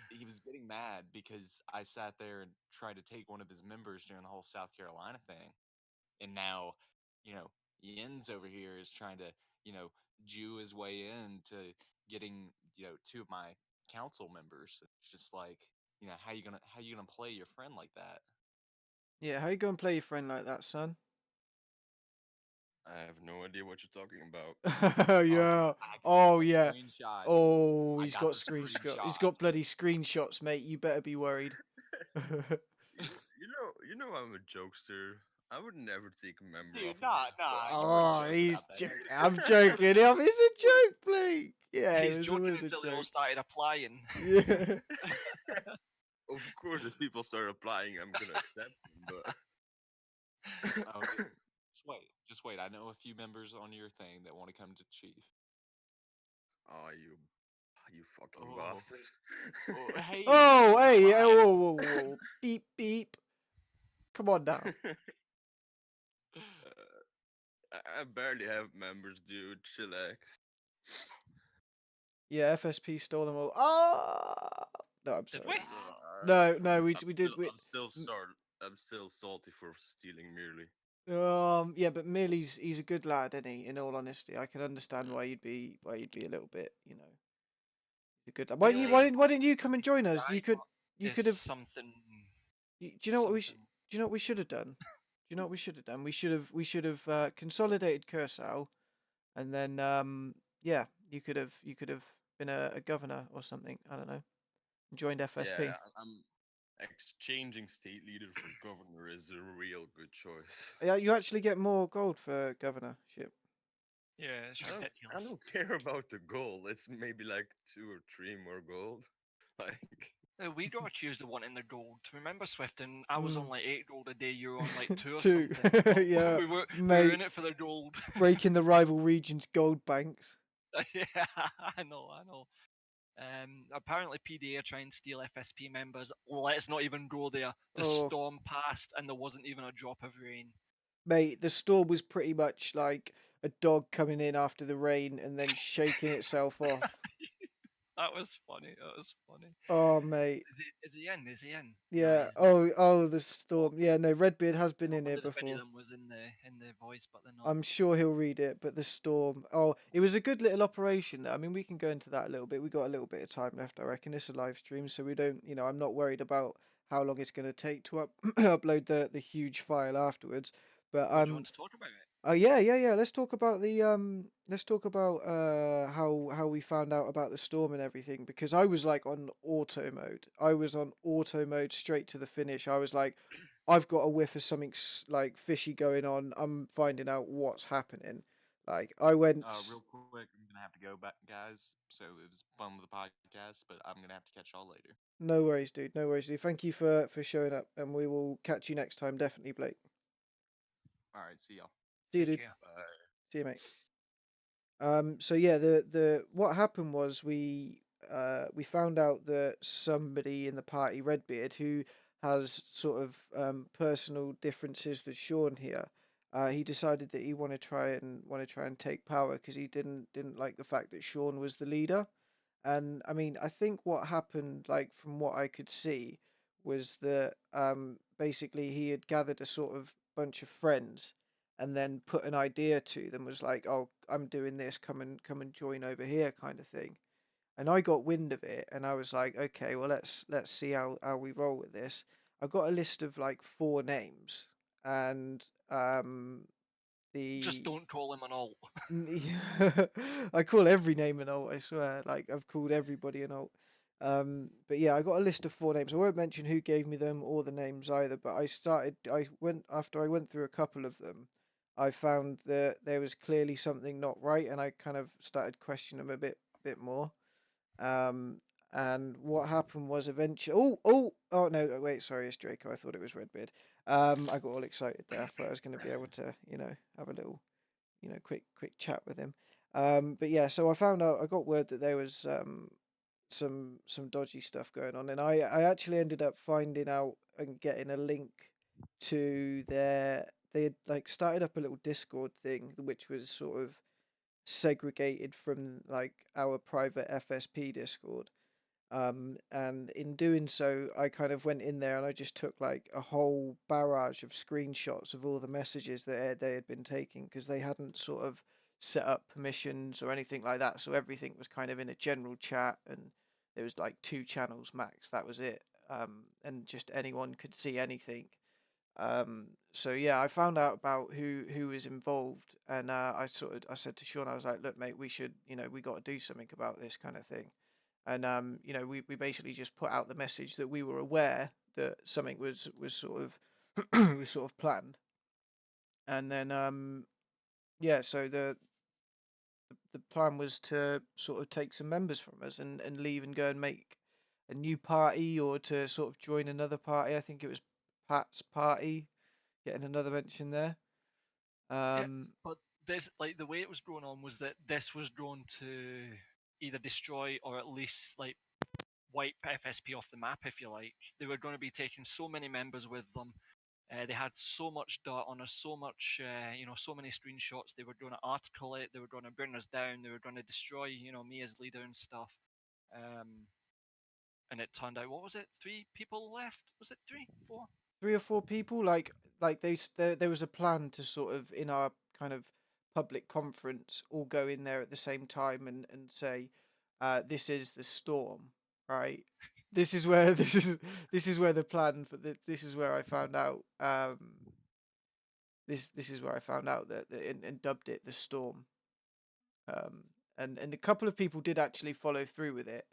He was getting mad because I sat there and tried to take one of his members during the whole South Carolina thing. And now, Jens over here is trying to, Jew his way into getting, two of my council members. It's just like, how you gonna play your friend like that? Yeah, how you gonna play your friend like that, son? I have no idea what you're talking about. Yeah. Oh yeah. Oh, he's got screenshots. He's got bloody screenshots, mate. You better be worried. you know I'm a jokester. I would never take a member Dude, off. Oh, I'm joking. It's a joke, Blake. Yeah, he's joking until they all started applying. Yeah. Of course, if people start applying, I'm gonna accept them. But just wait. I know a few members on your thing that want to come to Chief. Oh, you fucking bastard! Hey! Oh, hey! Whoa! Beep beep! Come on now. I barely have members, dude. Chillax. Yeah, FSP stole them all. Oh! No, I'm sorry. Did we? No, we did. I'm still salty for stealing merely. Yeah, but Merely's he's a good lad, isn't he? In all honesty, I can understand why you'd be a little bit, He's a good lad. Why didn't you come and join us? You could have something Do you know what we? Do something. you know what we should have done? Do you know what we should have done? We should have consolidated Curacao, and then yeah, you could have been a governor or something. I don't know. Joined FSP. Yeah, I'm exchanging state leader for governor is a real good choice. Yeah, you actually get more gold for governorship. Yeah, it's I ridiculous. don't care about the gold. It's maybe like 2 or 3 more gold. Like, We got accused of wanting the gold. Remember, Swifton? I was on Mm. like 8 gold a day. You were on like 2 or 2. something. But Yeah, we were mate. in it for the gold. Breaking the rival region's gold banks. Yeah, I know. Apparently PDA are trying to steal FSP members. Let's not even go there. The Oh. storm passed and there wasn't even a drop of rain. Mate, the storm was pretty much like a dog coming in after the rain and then shaking itself off. That was funny. Oh, mate. Is he in? Is he in? Yeah. No, he's not. Oh, the storm. Yeah, no, Redbeard has been I in here wondered if any of before. them was in the voice, but they're not. I'm sure he'll read it, but the storm. Oh, it was a good little operation. I mean, we can go into that a little bit. We got a little bit of time left, I reckon. It's a live stream, so we don't. I'm not worried about how long it's going to take to upload the huge file afterwards. But Do you want to talk about it? Oh yeah. Let's talk about how we found out about the storm and everything, because I was like on auto mode. I was on auto mode straight to the finish. I was like, I've got a whiff of something like fishy going on. I'm finding out what's happening. Like I went. Real quick, I'm gonna have to go back, guys. So it was fun with the podcast, but I'm gonna have to catch y'all later. No worries, dude. No worries, dude. Thank you for showing up, and we will catch you next time, definitely, Blake. All right, see y'all. See you, Take dude. care. See you, mate. So yeah, the what happened was we found out that somebody in the party, Redbeard, who has sort of personal differences with Sean here, he decided that he want to try and take power because he didn't like the fact that Sean was the leader. And I mean, I think what happened, like from what I could see, was that basically he had gathered a sort of bunch of friends and then put an idea to them, was like, "Oh, I'm doing this. Come and join over here," kind of thing. And I got wind of it, and I was like, "Okay, well let's see how we roll with this." I've got a list of like 4 names, and Just the don't call him an alt. I call every name an alt, I swear. Like I've called everybody an alt. But yeah, I got a list of 4 names. I won't mention who gave me them or the names either, but after I went through a couple of them, I found that there was clearly something not right, and I kind of started questioning them a bit more. And what happened was eventually, oh no, wait, sorry, it's Draco. I thought it was Redbeard. I got all excited there. I thought I was going to be able to, have a little quick chat with him. But yeah, so I found out, I got word that there was some dodgy stuff going on, and I actually ended up finding out and getting a link to they had like started up a little Discord thing, which was sort of segregated from like our private FSP Discord. And in doing so, I kind of went in there and I just took like a whole barrage of screenshots of all the messages that they had been taking, because they hadn't sort of set up permissions or anything like that. So everything was kind of in a general chat, and there was like 2 channels max. That was it. And just anyone could see anything. So yeah, I found out about who was involved, and I said to Sean, I was like, look, mate, we should, we got to do something about this kind of thing. And we basically just put out the message that we were aware that something was sort of was sort of planned. And then yeah, so the plan was to sort of take some members from us and leave and go and make a new party, or to sort of join another party. I think it was Pat's party, getting another mention there. But this, like, the way it was going on was that this was going to either destroy or at least like wipe FSP off the map, if you like. They were going to be taking so many members with them. They had so much dirt on us, so much, so many screenshots. They were going to article it. They were going to burn us down. They were going to destroy, me as leader and stuff. And it turned out, what was it? 3 people left? Was it 3, 4? 3 or 4 people, like there was a plan to sort of, in our kind of public conference, all go in there at the same time and say, this is the storm, right? this is where this is where the plan for this is where I found out this is where I found out that and dubbed it the Storm. And a couple of people did actually follow through with it.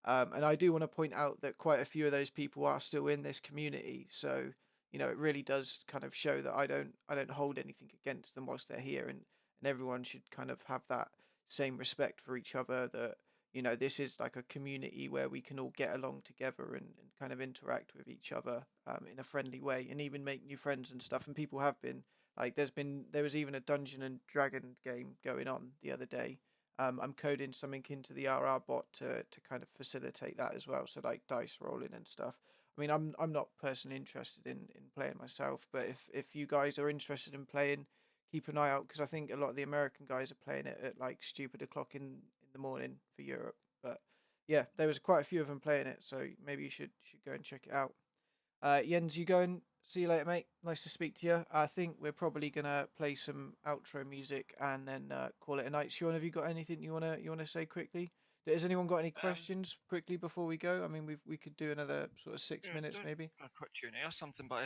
And I do want to point out that quite a few of those people are still in this community. So, you know, it really does kind of show that I don't hold anything against them whilst they're here, and everyone should kind of have that same respect for each other, that, you know, this is like a community where we can all get along together and kind of interact with each other in a friendly way, and even make new friends and stuff. And people have been like, there was even a Dungeon and Dragon game going on the other day. I'm coding something into the RR bot to kind of facilitate that as well. So like dice rolling and stuff. I mean, I'm not personally interested in playing myself, but if you guys are interested in playing, keep an eye out, because I think a lot of the American guys are playing it at like stupid o'clock in the morning for Europe. But yeah, there was quite a few of them playing it, so maybe you should go and check it out. Jens, you going? See you later, mate. Nice to speak to you. I think we're probably gonna play some outro music and then call it a night. Sean, have you got anything you wanna say quickly? Has anyone got any questions quickly before we go? I mean, we could do another sort of 6 minutes maybe. A quick Q&A or something, but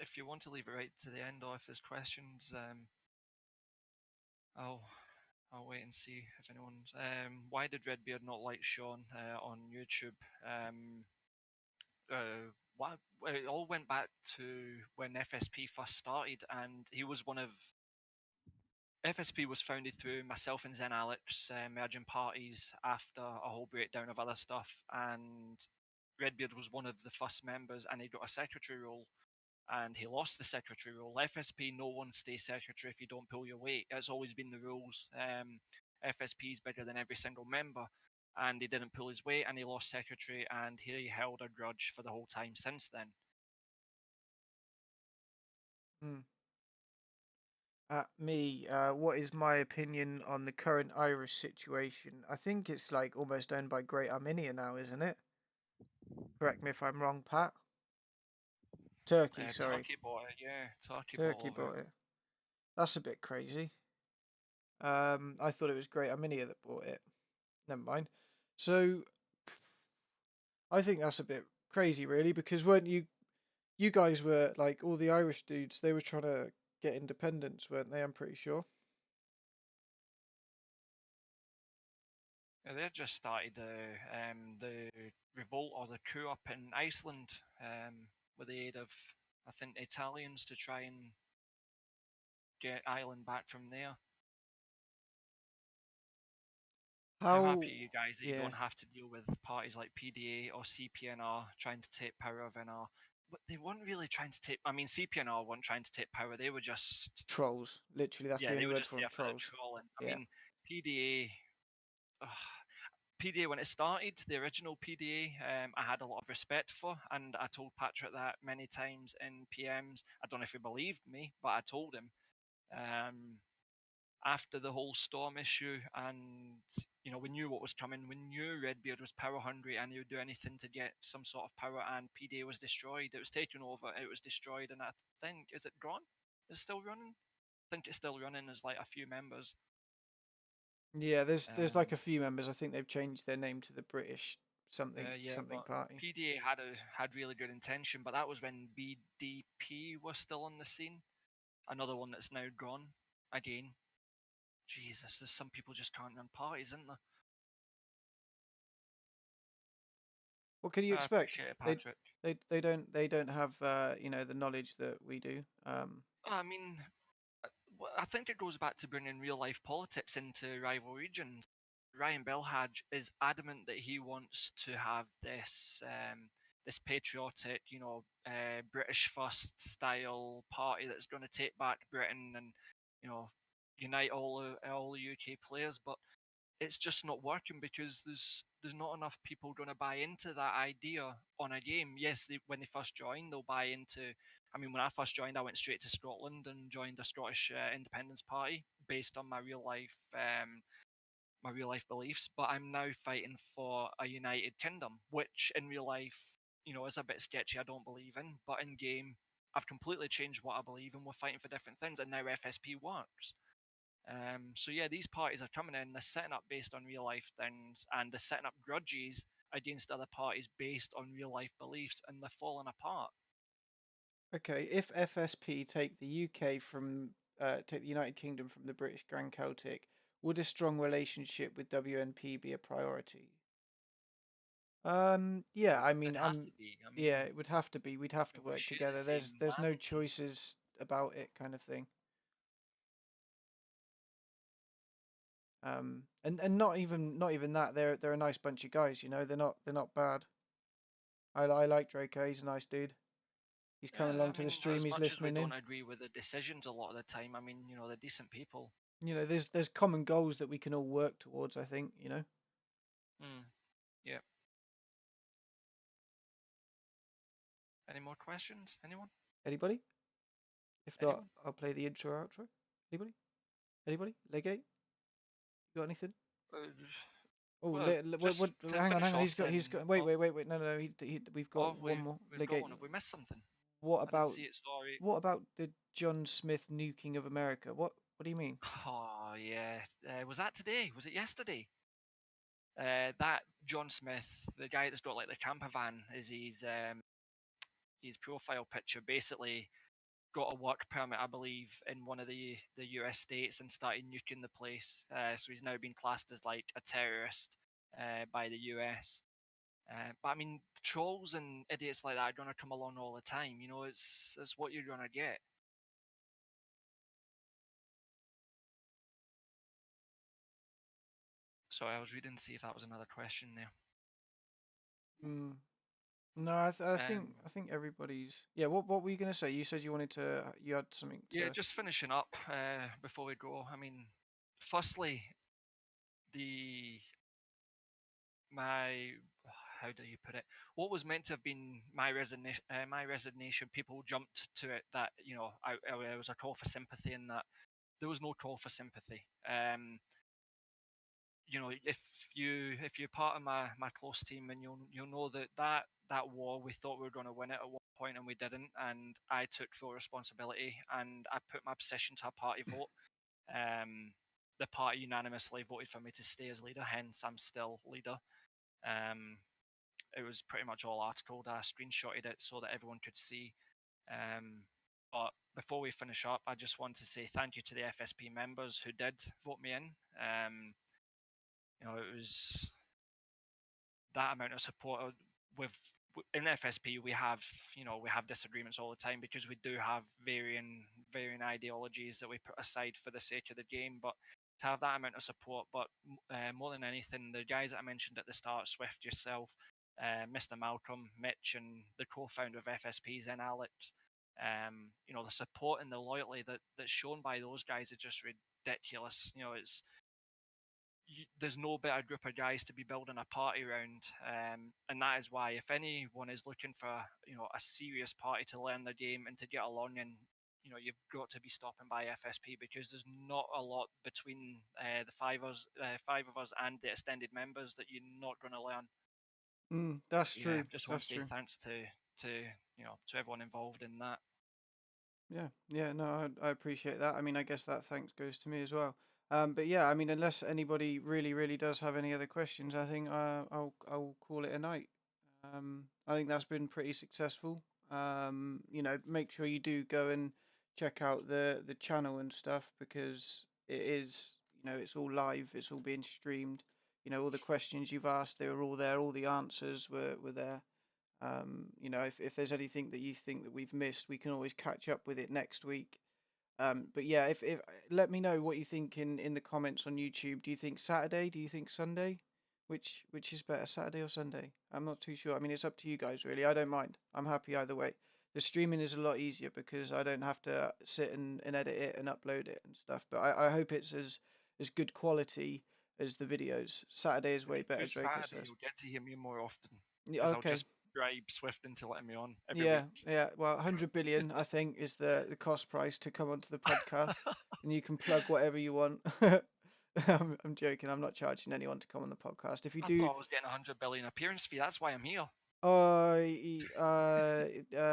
if you want to leave it right to the end, or if there's questions, I'll wait and see if anyone's. Why did Redbeard not like Sean on YouTube? It all went back to when FSP first started, and he was one of. FSP was founded through myself and Zen Alex merging parties after a whole breakdown of other stuff, and Redbeard was one of the first members, and he got a secretary role, and he lost the secretary role. FSP, no one stays secretary if you don't pull your weight. It's always been the rules. FSP is bigger than every single member, and he didn't pull his weight, and he lost secretary, and he held a grudge for the whole time since then. What is my opinion on the current Irish situation? I think it's like almost owned by Great Armenia now, isn't it? Correct me if I'm wrong, Pat. Turkey, sorry. Turkey bought it, yeah. Turkey bought it. That's a bit crazy. I thought it was Great Armenia that bought it. Never mind. So, I think that's a bit crazy, really, because weren't you guys were like all the Irish dudes? They were trying to get independence, weren't they? I'm pretty sure. Yeah, they just started the revolt or the coup up in Iceland with the aid of, I think, Italians to try and get Ireland back from there. I'm happy, you guys, that you don't have to deal with parties like PDA or CPNR trying to take power of NR. But they weren't really trying to take. I mean, CPNR weren't trying to take power. They were just trolls. Literally, that's the only word for them. Trolls. Trolling. I mean, PDA. PDA, when it started, the original PDA, I had a lot of respect for, and I told Patrick that many times in PMs. I don't know if he believed me, but I told him. After the whole Storm issue, and you know, we knew what was coming. We knew Redbeard was power hungry, and he would do anything to get some sort of power. And PDA was destroyed. It was taken over. It was destroyed, and I think, is it gone? Is it still running? I think it's still running. There's like a few members. Yeah, there's like a few members. I think they've changed their name to the British something party. PDA had really good intention, but that was when BDP was still on the scene. Another one that's now gone again. Jesus, there's some people just can't run parties, isn't there? What can you expect? I appreciate it, Patrick. They don't have you know, the knowledge that we do. I mean, I think it goes back to bringing real life politics into rival regions. Ryan Belhadge is adamant that he wants to have this this patriotic, you know, British first style party that's going to take back Britain and, you know, unite all the UK players, but it's just not working because there's not enough people going to buy into that idea on a game. Yes, when they first join, they'll buy into. I mean, when I first joined, I went straight to Scotland and joined a Scottish independence party based on my real life beliefs. But I'm now fighting for a united kingdom, which in real life, you know, is a bit sketchy. I don't believe in, but in game, I've completely changed what I believe in. We're fighting for different things, and now FSP works. So yeah, these parties are coming in, they're setting up based on real life things, and they're setting up grudges against other parties based on real life beliefs, and they're falling apart. Okay, if FSP take the UK from take the United Kingdom from the British Grand Celtic, would a strong relationship with WNP be a priority? Yeah, I mean, It'd have to be. I mean, yeah, it would have to be. We'd have to we work share together. the same There's no values. choices about it, kind of thing. And not even that. They're a nice bunch of guys, you know. They're not bad. I like Draco. He's a nice dude. He's coming along to the stream. As He's much as we listening in. don't agree with the decisions a lot of the time, I mean, they're decent people. You know, there's common goals that we can all work towards. I think, you know. Yeah. Any more questions? Anyone? Anybody? If Anyone? not, I'll play the intro outro. Anybody? Legate? You got anything? Oh, well, hang on. He's got. Wait. No. We've got one more. We've got one. Have we missed something? What I didn't about see it, sorry. what about the John Smith nuking of America? What do you mean? Oh yeah. Was that today? Was it yesterday? That John Smith, the guy that's got like the camper van, is his profile picture. Basically, got a work permit, I believe, in one of the US states and started nuking the place. So he's now been classed as like a terrorist by the US. But I mean, trolls and idiots like that are gonna come along all the time. It's what you're gonna get. Sorry, I was reading to see if that was another question there. No, I think everybody's. Yeah, what were you gonna say? You said you had something to. Yeah, just finishing up before we go. I mean, firstly, how do you put it? What was meant to have been my resignation, people jumped to it that I was a call for sympathy, and that there was no call for sympathy. If you're part of my close team, and you'll know that war, we thought we were going to win it at one point and we didn't, and I took full responsibility and I put my position to a party vote. The party unanimously voted for me to stay as leader, hence I'm still leader. It was pretty much all articled. I screenshotted it so that everyone could see. But before we finish up, I just want to say thank you to the FSP members who did vote me in. It was that amount of support. In FSP, we have disagreements all the time because we do have varying ideologies that we put aside for the sake of the game. But to have that amount of support, but more than anything, the guys that I mentioned at the start, Swift, yourself, Mr. Malcolm, Mitch, and the co-founder of FSP, Zen Alex, the support and the loyalty that's shown by those guys is just ridiculous. There's no better group of guys to be building a party around, and that is why, if anyone is looking for a serious party to learn the game and to get along in, you've got to be stopping by FSP, because there's not a lot between the five of us and the extended members that you're not going to learn. That's true. Just want to say thanks to everyone involved in that. Yeah, no, I appreciate that. I mean, I guess that thanks goes to me as well. But yeah, I mean, unless anybody really does have any other questions, I think I'll call it a night. I think that's been pretty successful. Make sure you do go and check out the channel and stuff, because it is, it's all live, it's all being streamed. All the questions you've asked, they were all there. All the answers were there. If there's anything that you think that we've missed, we can always catch up with it next week. But yeah, if let me know what you think in the comments on YouTube. Do you think Saturday? Do you think Sunday? Which is better, Saturday or Sunday? I'm not too sure. I mean, it's up to you guys, really. I don't mind. I'm happy either way. The streaming is a lot easier because I don't have to sit and edit it and upload it and stuff. But I hope it's as good quality as the videos. Saturday is way better, Draco says. You'll get to hear me more often. Yeah, okay. I'll just bribe Swift into letting me on every week. Yeah. Well, 100 billion, I think, is the cost price to come onto the podcast, and you can plug whatever you want. I'm joking. I'm not charging anyone to come on the podcast. If you do, I thought I was getting 100 billion appearance fee. That's why I'm here.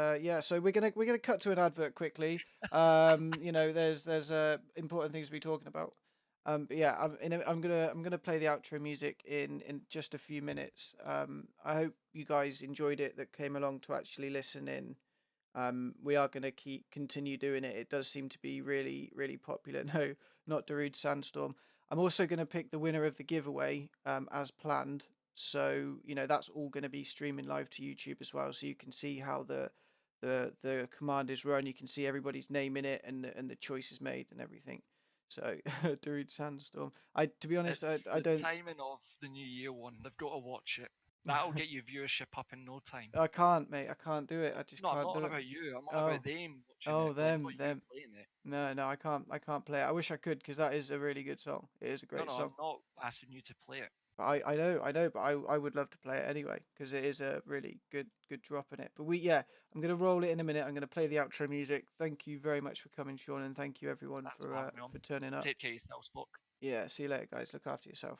Yeah. So we're gonna cut to an advert quickly. There's important things to be talking about. But yeah, I'm gonna play the outro music in just a few minutes. I hope you guys enjoyed it that came along to actually listen in. We are gonna continue doing it. It does seem to be really, really popular. No, not Darude Sandstorm. I'm also gonna pick the winner of the giveaway as planned. So that's all gonna be streaming live to YouTube as well, so you can see how the command is run. You can see everybody's name in it and the choices made and everything. So Darude Sandstorm. To be honest, It's I the don't. timing of the New Year one. They've got to watch it. That'll get your viewership up in no time. I can't, mate. I can't do it. I just No, I'm can't not do on it. about you. I'm on Oh, about them watching oh, it. them, not you them. playing it. No, I can't. I can't play it. I wish I could because that is a really good song. It is a great No, song. I'm not asking you to play it. But I know, but I would love to play it anyway because it is a really good drop in it. But I'm gonna roll it in a minute. I'm gonna play the outro music. Thank you very much for coming, Sean, and thank you everyone That's for turning up. Take care of yourself, Spock. Yeah, see you later, guys. Look after yourself.